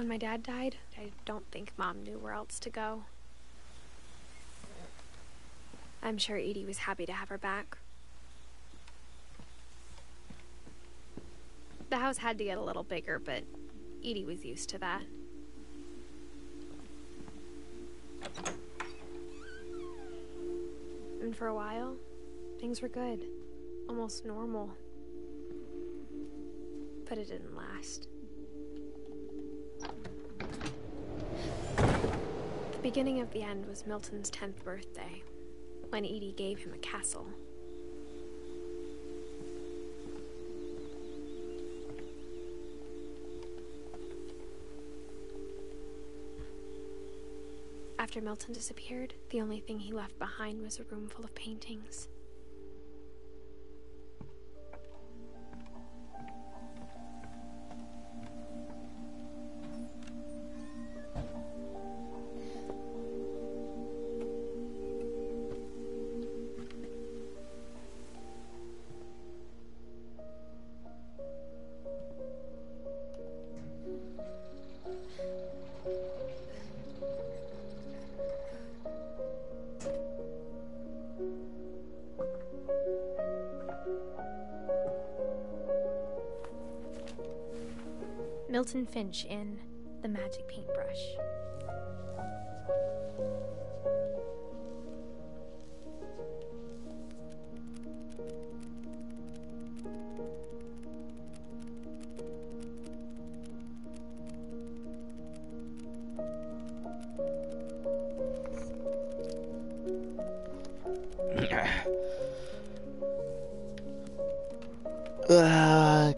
When my dad died, I don't think Mom knew where else to go. I'm sure Edie was happy to have her back. The house had to get a little bigger, but Edie was used to that. And for a while, things were good. Almost normal. But it didn't last. The beginning of the end was Milton's 10th birthday, when Edie gave him a castle. After Milton disappeared, the only thing he left behind was a room full of paintings. Milton Finch in The Magic Paintbrush.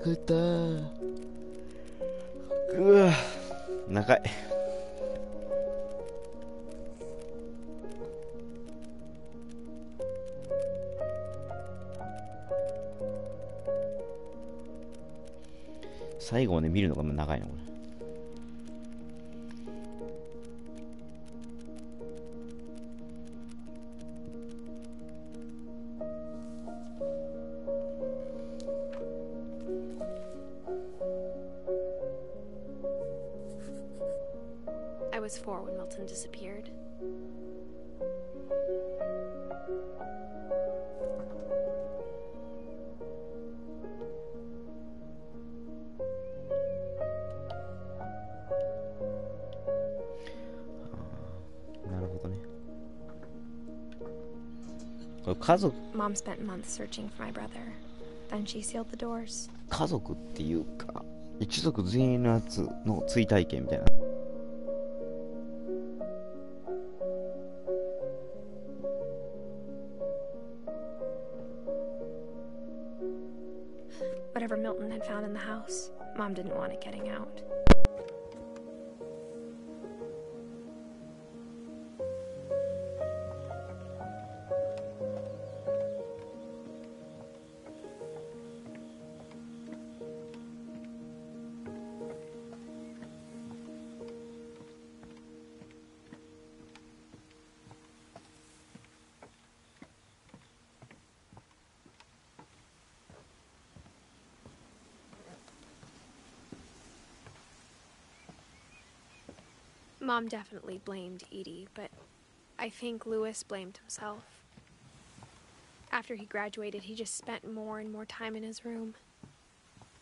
食った。うわ、長い。最後をね見るのが長いのこれ。I was 4 when Milton disappeared. Mom spent months searching for my brother. Then she sealed the doors. 家族っていうか一族全員のやつの追体験みたいな。Whatever Milton had found in the house, Mom didn't want it getting out. Mom definitely blamed Edie, but I think Louis blamed himself. After he graduated, he just spent more and more time in his room.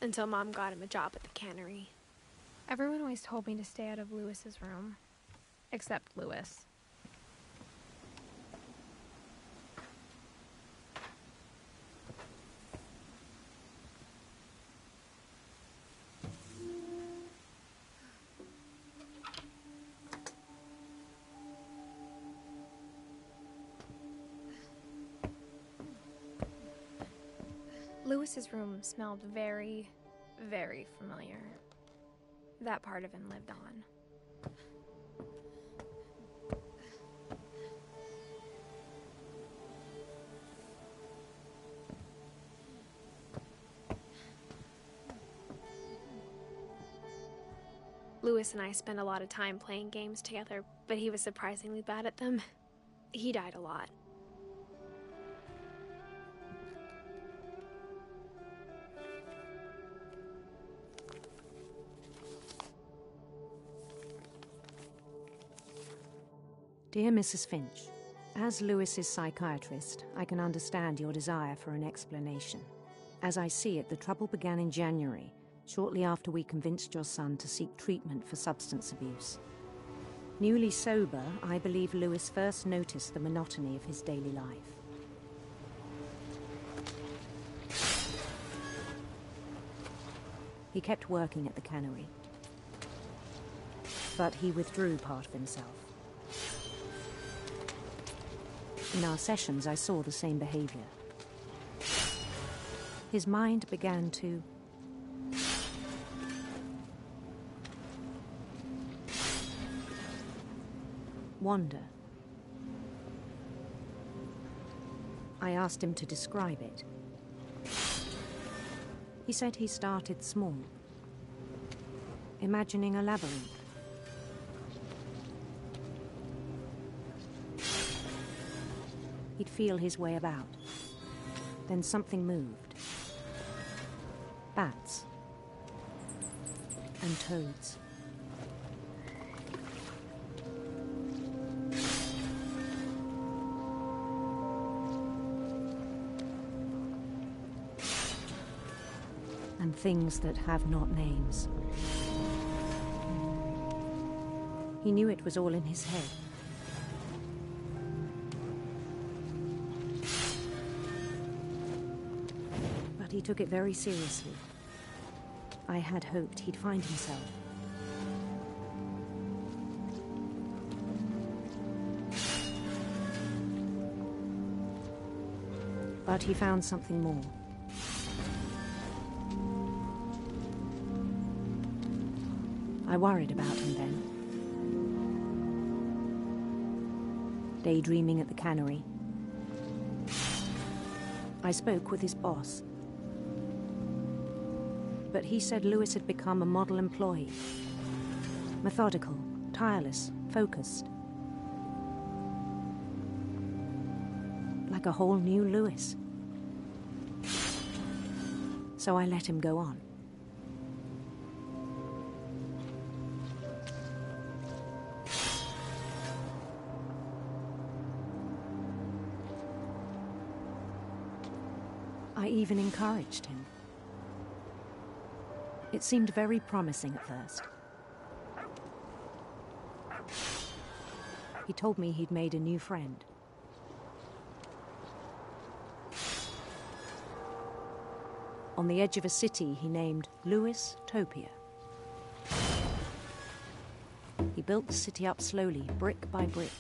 Until Mom got him a job at the cannery. Everyone always told me to stay out of Louis's room. Except Louis. Louis's room smelled very, very familiar. That part of him lived on. Louis and I spent a lot of time playing games together, but he was surprisingly bad at them. He died a lot. Dear Mrs. Finch, as Lewis's psychiatrist, I can understand your desire for an explanation. As I see it, the trouble began in January, shortly after we convinced your son to seek treatment for substance abuse. Newly sober, I believe Lewis first noticed the monotony of his daily life. He kept working at the cannery, but he withdrew part of himself. In our sessions, I saw the same behavior. His mind began to wander. I asked him to describe it. He said he started small, imagining a labyrinth. He'd feel his way about. Then something moved. Bats and toads. And things that have not names. He knew it was all in his head. But he took it very seriously. I had hoped he'd find himself. But he found something more. I worried about him then. Daydreaming at the cannery. I spoke with his boss. But he said Lewis had become a model employee. Methodical, tireless, focused. Like a whole new Lewis. So I let him go on. I even encouraged him. It seemed very promising at first. He told me he'd made a new friend. On the edge of a city he named Lewis Topia. He built the city up slowly, brick by brick.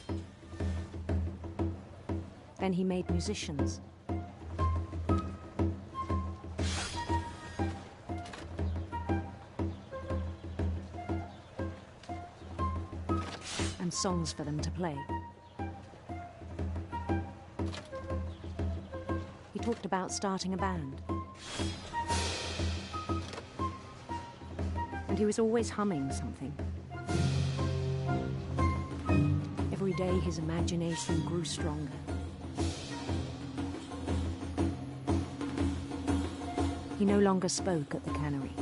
Then he made musicians. And songs for them to play. He talked about starting a band. And he was always humming something. Every day his imagination grew stronger. He no longer spoke at the cannery.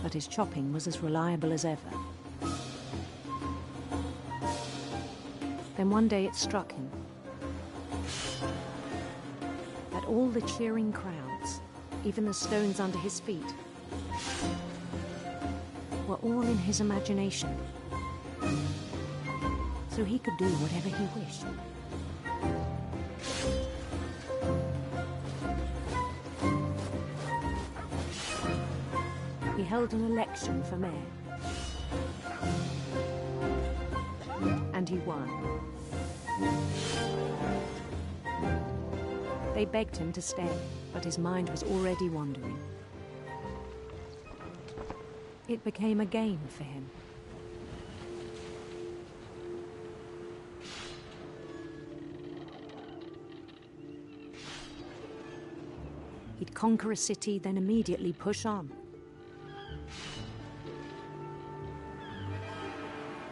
But his chopping was as reliable as ever. Then one day it struck him that all the cheering crowds, even the stones under his feet, were all in his imagination. So he could do whatever he wished. He held an election for mayor. And he won. They begged him to stay, but his mind was already wandering. It became a game for him. He'd conquer a city, then immediately push on.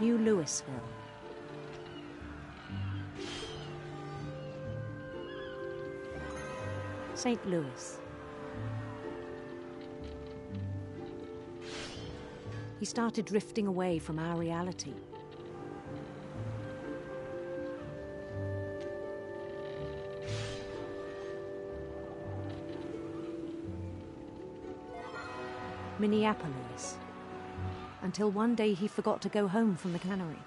New Louisville. St. Louis. He started drifting away from our reality. Minneapolis. Until one day he forgot to go home from the cannery.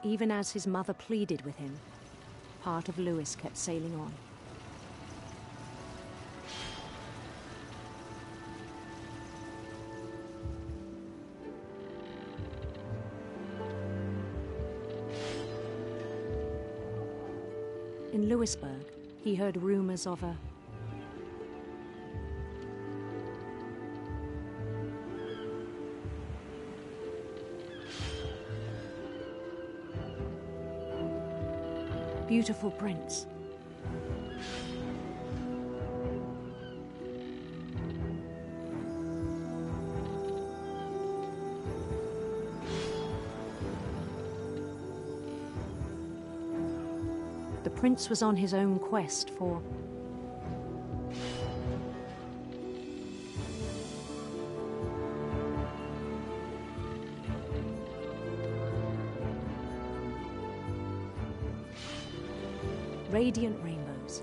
Even as his mother pleaded with him, part of Lewis kept sailing on. In Lewisburg, he heard rumors of a beautiful prince. The prince was on his own quest for radiant rainbows.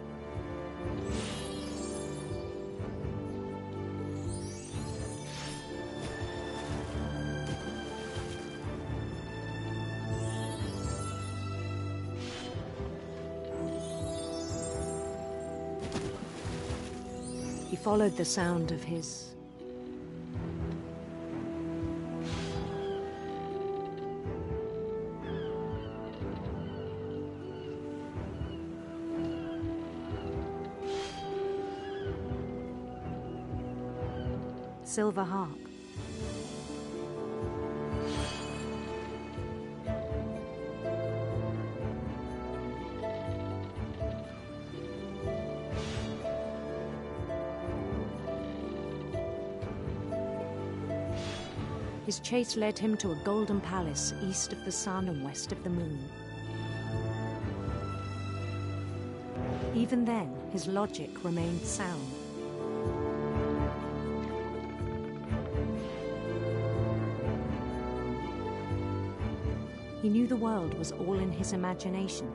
He followed the sound of his silver harp. His chase led him to a golden palace east of the sun and west of the moon. Even then, his logic remained sound. He knew the world was all in his imagination.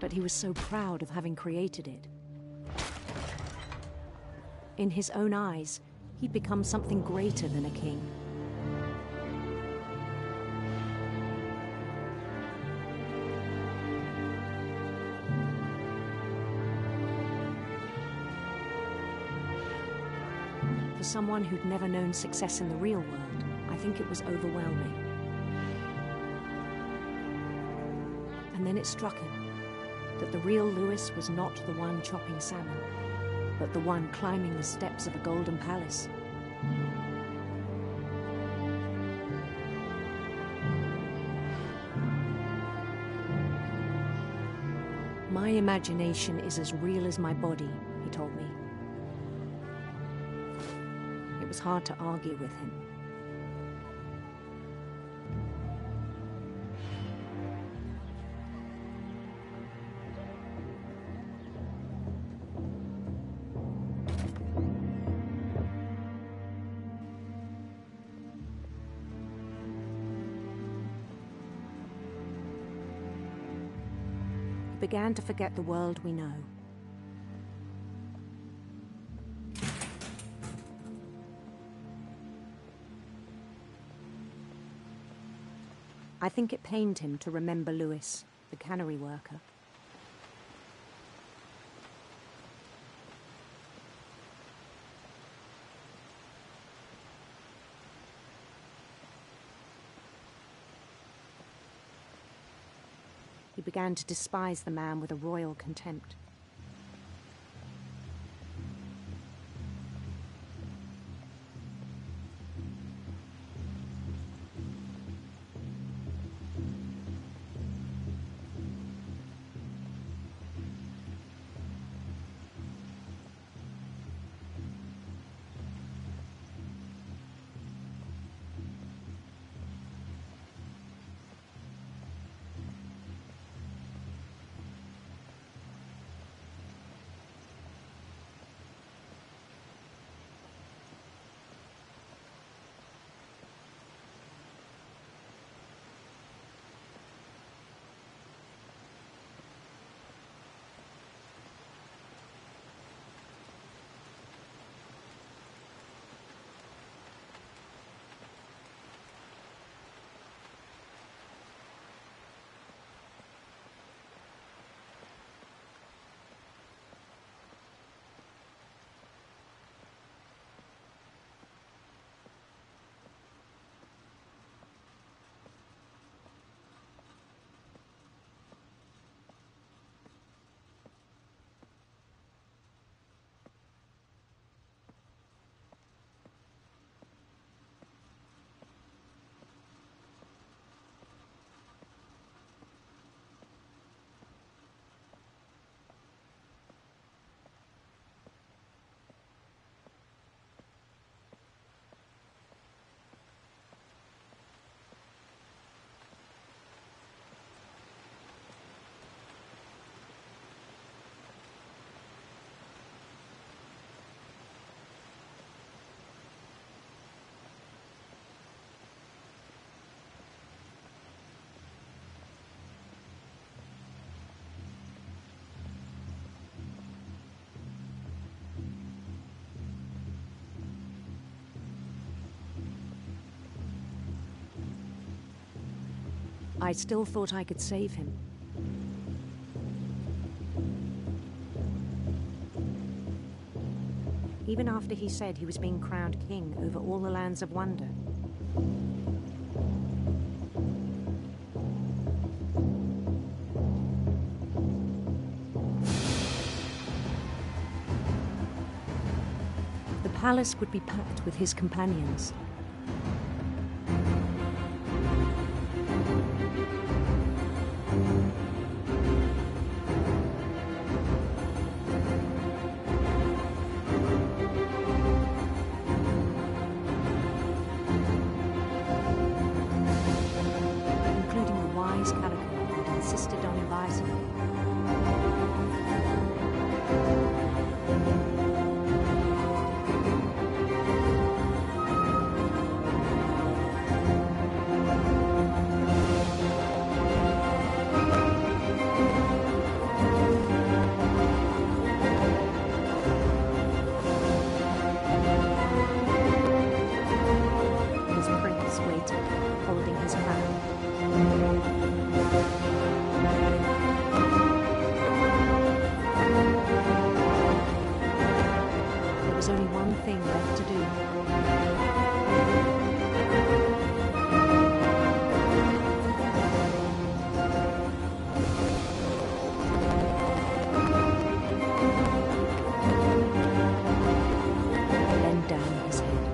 But he was so proud of having created it. In his own eyes, he'd become something greater than a king. For someone who'd never known success in the real world, I think it was overwhelming. And then it struck him that the real Lewis was not the one chopping salmon, but the one climbing the steps of a golden palace. My imagination is as real as my body, he told me. It was hard to argue with him. We began to forget the world we know. I think it pained him to remember Lewis, the cannery worker. He began to despise the man with a royal contempt. I still thought I could save him. Even after he said he was being crowned king over all the lands of wonder. The palace would be packed with his companions. Including the wise Calico who had insisted on inviting me. His prince waited, holding his crown. There was only one thing left to do. Bend down his head.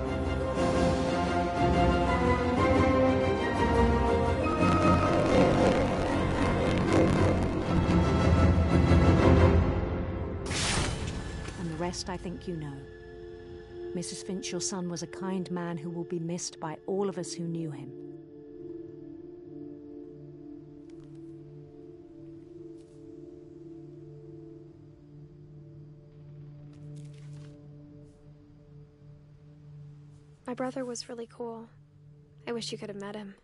And the rest I think you know. Mrs. Finch, your son was a kind man who will be missed by all of us who knew him. My brother was really cool. I wish you could have met him.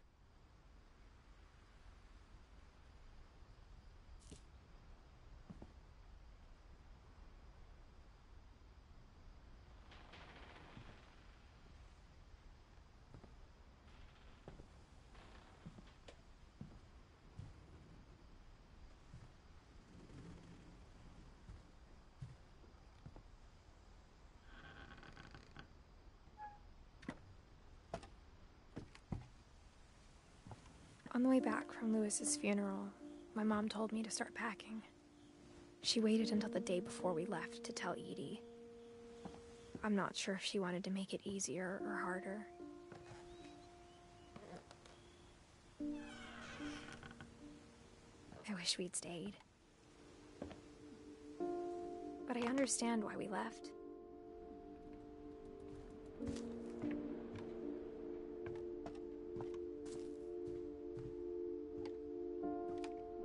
On the way back from Lewis's funeral, my mom told me to start packing. She waited until the day before we left to tell Edie. I'm not sure if she wanted to make it easier or harder. I wish we'd stayed. But I understand why we left.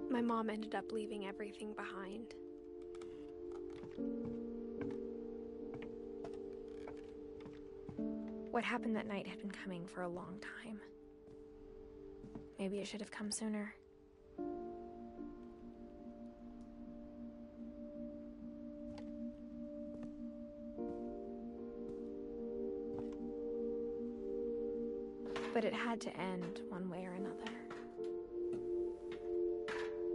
My mom ended up leaving everything behind. What happened that night had been coming for a long time. Maybe it should have come sooner. But it had to end one way or another.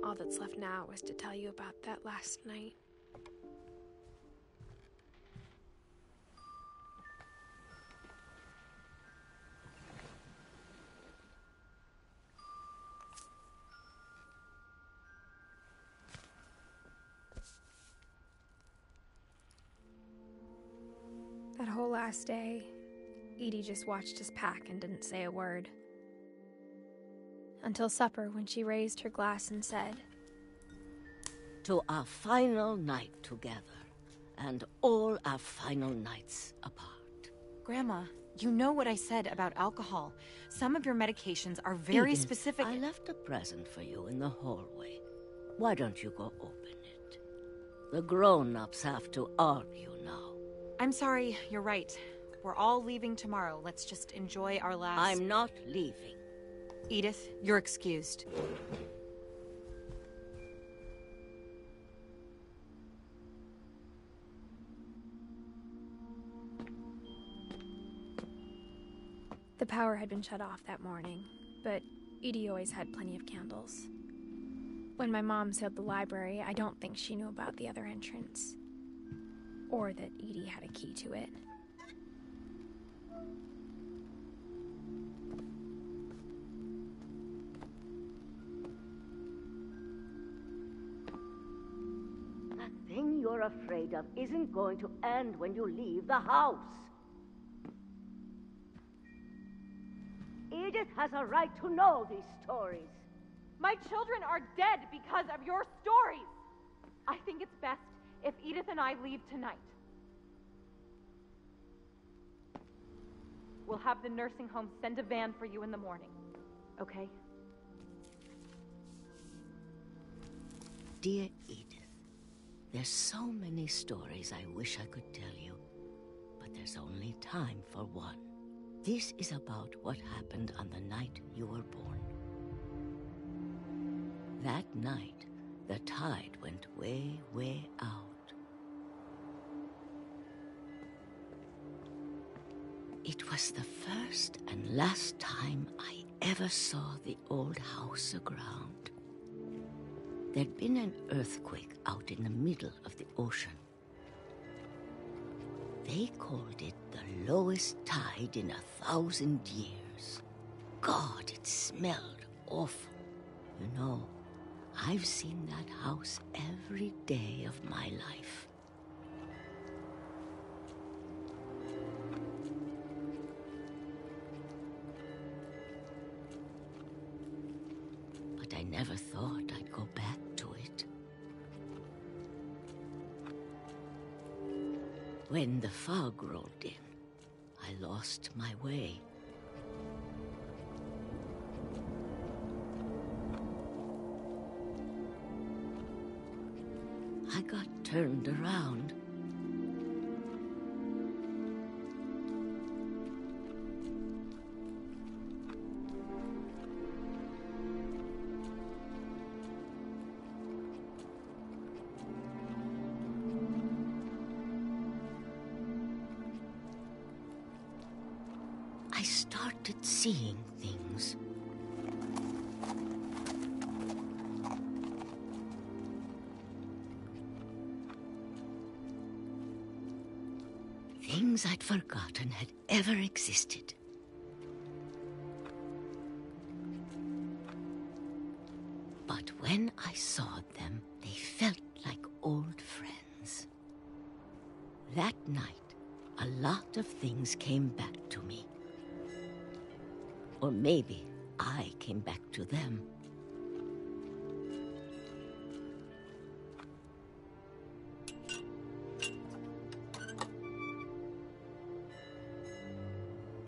All that's left now is to tell you about that last night. That whole last day, Edie just watched us pack and didn't say a word. Until supper, when she raised her glass and said, "To our final night together, and all our final nights apart." Grandma, you know what I said about alcohol. Some of your medications are very Edith, specific. I left a present for you in the hallway. Why don't you go open it? The grown-ups have to argue now. I'm sorry, you're right. We're all leaving tomorrow. Let's just enjoy our last... I'm not leaving. Edith, you're excused. the power had been shut off that morning, but Edie always had plenty of candles. When my mom sealed the library, I don't think she knew about the other entrance. Or that Edie had a key to it. The thing you're afraid of isn't going to end when you leave the house. Edith has a right to know these stories. My children are dead because of your stories. I think it's best if Edith and I leave tonight. We'll have the nursing home send a van for you in the morning, okay? Dear Edith, there's so many stories I wish I could tell you, but there's only time for one. This is about what happened on the night you were born. That night, the tide went way, way out. It was the first and last time I ever saw the old house aground. There'd been an earthquake out in the middle of the ocean. They called it the lowest tide in 1,000 years. God, it smelled awful. You know, I've seen that house every day of my life. But I never thought I'd go back to it. When the fog rolled in, I lost my way. I got turned around. I started seeing things. Things I'd forgotten had ever existed. But when I saw them, they felt like old friends. That night, a lot of things came back to me. Or maybe I came back to them.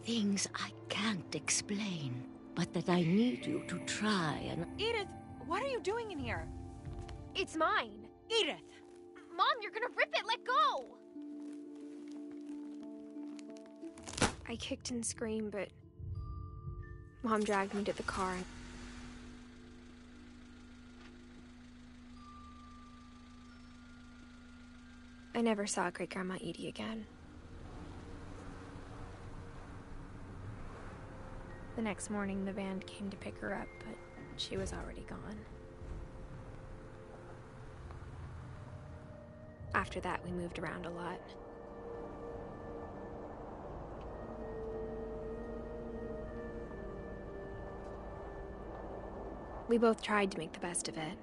Things I can't explain, but that I need you to try and... Edith, what are you doing in here? It's mine. Edith! Mom, you're gonna rip it! Let go! I kicked and screamed, but Mom dragged me to the car. I never saw Great-Grandma Edie again. The next morning, the van came to pick her up, but she was already gone. After that, we moved around a lot. We both tried to make the best of it.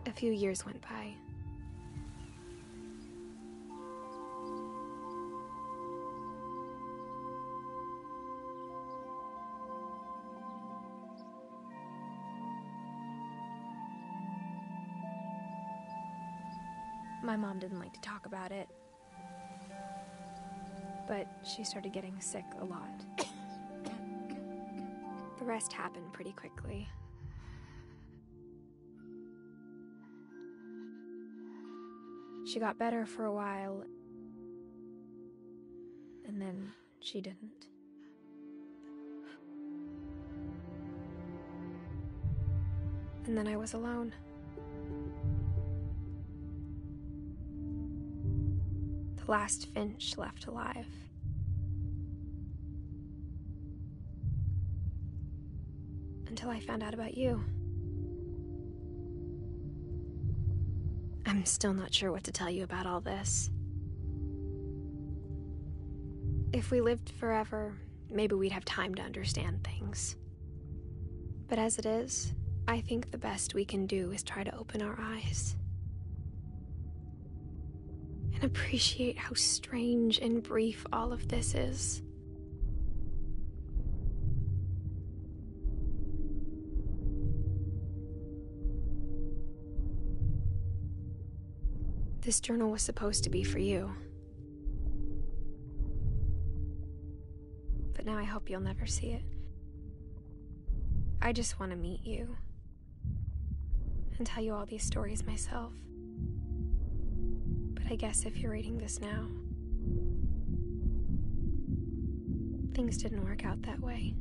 A few years went by. My mom didn't like to talk about it, but she started getting sick a lot. The rest happened pretty quickly. She got better for a while, and then she didn't. And then I was alone. the last Finch left alive. Until I found out about you. I'm still not sure what to tell you about all this. If we lived forever, maybe we'd have time to understand things. But as it is, I think the best we can do is try to open our eyes. And appreciate how strange and brief all of this is. This journal was supposed to be for you. But now I hope you'll never see it. I just want to meet you and tell you all these stories myself. But I guess if you're reading this now, things didn't work out that way.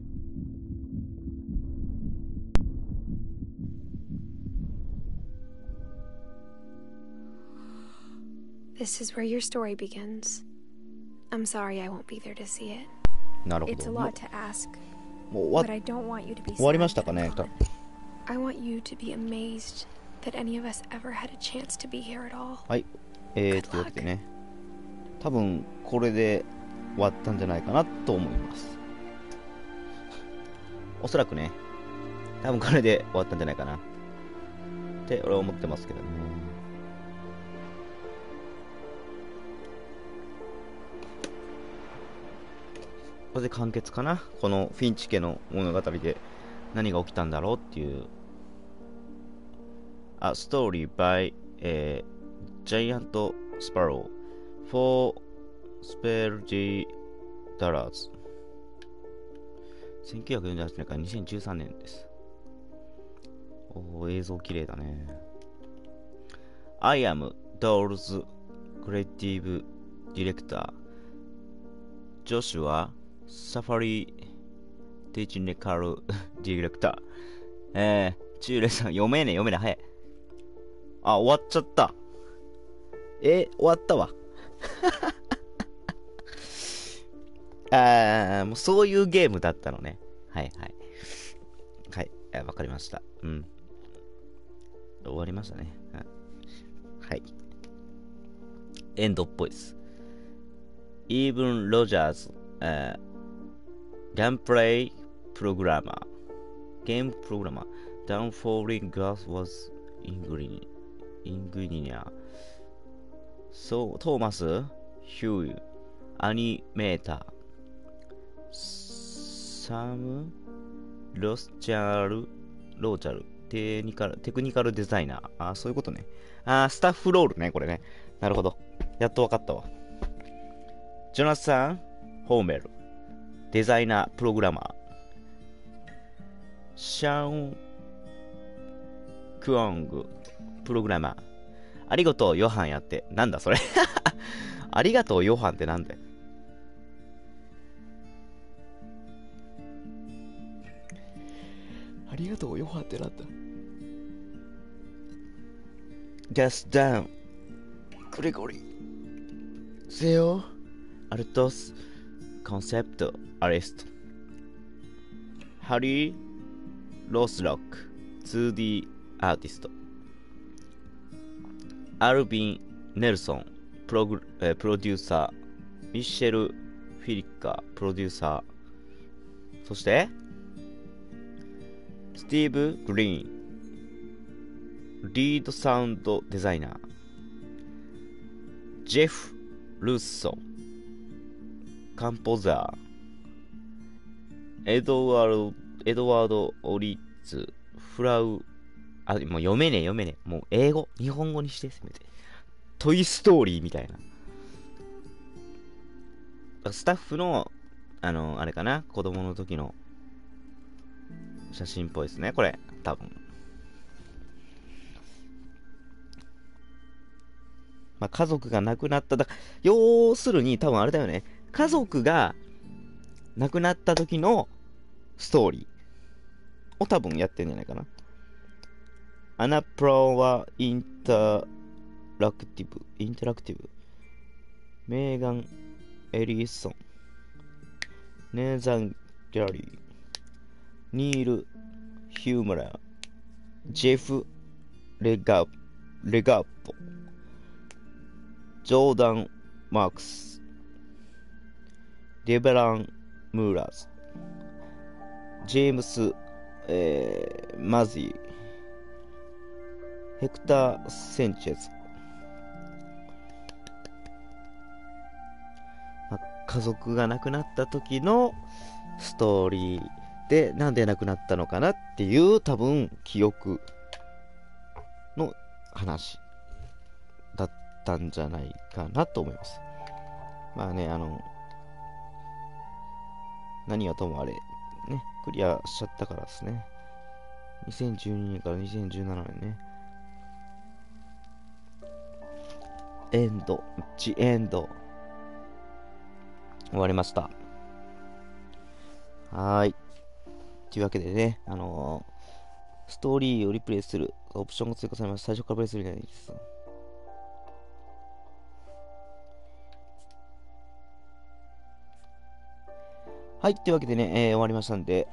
This is where your story begins. I'm sorry I won't be there to see it. なるほ It's a ど。 lot to ask, もう終 but わ I don't want you to be 終わりま sad したか that ね。 I'm gone. I want you to be amazed that any of us ever had a chance to be here at all. はい。というわけでね、多分これで終わったんじゃないかなと思います。おそらくね、多分これで終わったんじゃないかなって俺は思ってますけどね。これで完結かな。このフィンチ家の物語で何が起きたんだろうっていう。A story by Giant Sparrow for $12. 1948年から2013年です。おー、映像綺麗だね。I am Doll's Creative Director Joshua Safari Technical Director 中レさん読めね早い。あ、終わっちゃった。終わったわ。もうそういうゲームだったのね。はい。はい、わかりました。うん。終わりましたね。はい。エンドっぽいです。Even Rogers、Gameplay Programmer Game Programmer Downfalling Glass was Ingenieur So Thomas Hugh Animator Sam Rochalテクニカルデザイナー。そういうことね。スタッフロールね、これね。なるほど。やっとわかったわ。ジョナサン・ホーメル、デザイナー、プログラマー。シャン・クオング、プログラマー。ありがとう、ヨハンやって。なんだそれ。ありがとう、ヨハンってなんだよ。ありがとう、ヨハンってなんだ。ガスダウン、グレゴリー、ゼオ、アルトス、コンセプト、アレスト、ハリー、ロスロック、2D アーティスト、アルビン・ネルソン、プロデューサー、ミッシェル・フィリッカー、プロデューサー、そして、スティーブ・グリーン、リードサウンドデザイナー、ジェフ・ルッソ、カンポザー、エドワード・オリッツ、フラウ、もう読めねえ。もう英語、日本語にしてせめて。トイ・ストーリーみたいな。スタッフの、あれかな、子供の時の写真っぽいですね、これ、多分。まあ、家族が亡くなった。要するに、多分あれだよね。家族が亡くなった時のストーリーを多分やってんじゃないかな。アナプロはインタラクティブ。メーガン・エリソン、ネーザン・ギャリー、ニール・ヒュームラー、ジェフ・レガッポ、ジョーダン・マークス、デベラン・ムーラーズ、ジェームス・マズィ、ヘクター・センチェズ、家族が亡くなった時のストーリーで、なんで亡くなったのかなっていう多分記憶の話だったんじゃないかなと思います。まあね、何はともあれね、クリアしちゃったからですね。2012年から2017年ね。エンド終わりました。はーい。というわけでね、ストーリーをリプレイするオプションが追加されます。最初からプレイするんじゃないです。はい。というわけでね、終わりましたんで、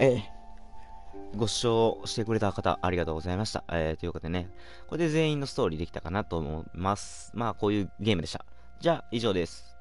ご視聴してくれた方、ありがとうございました。ということでね、これで全員のストーリーできたかなと思います。まあ、こういうゲームでした。じゃあ、以上です。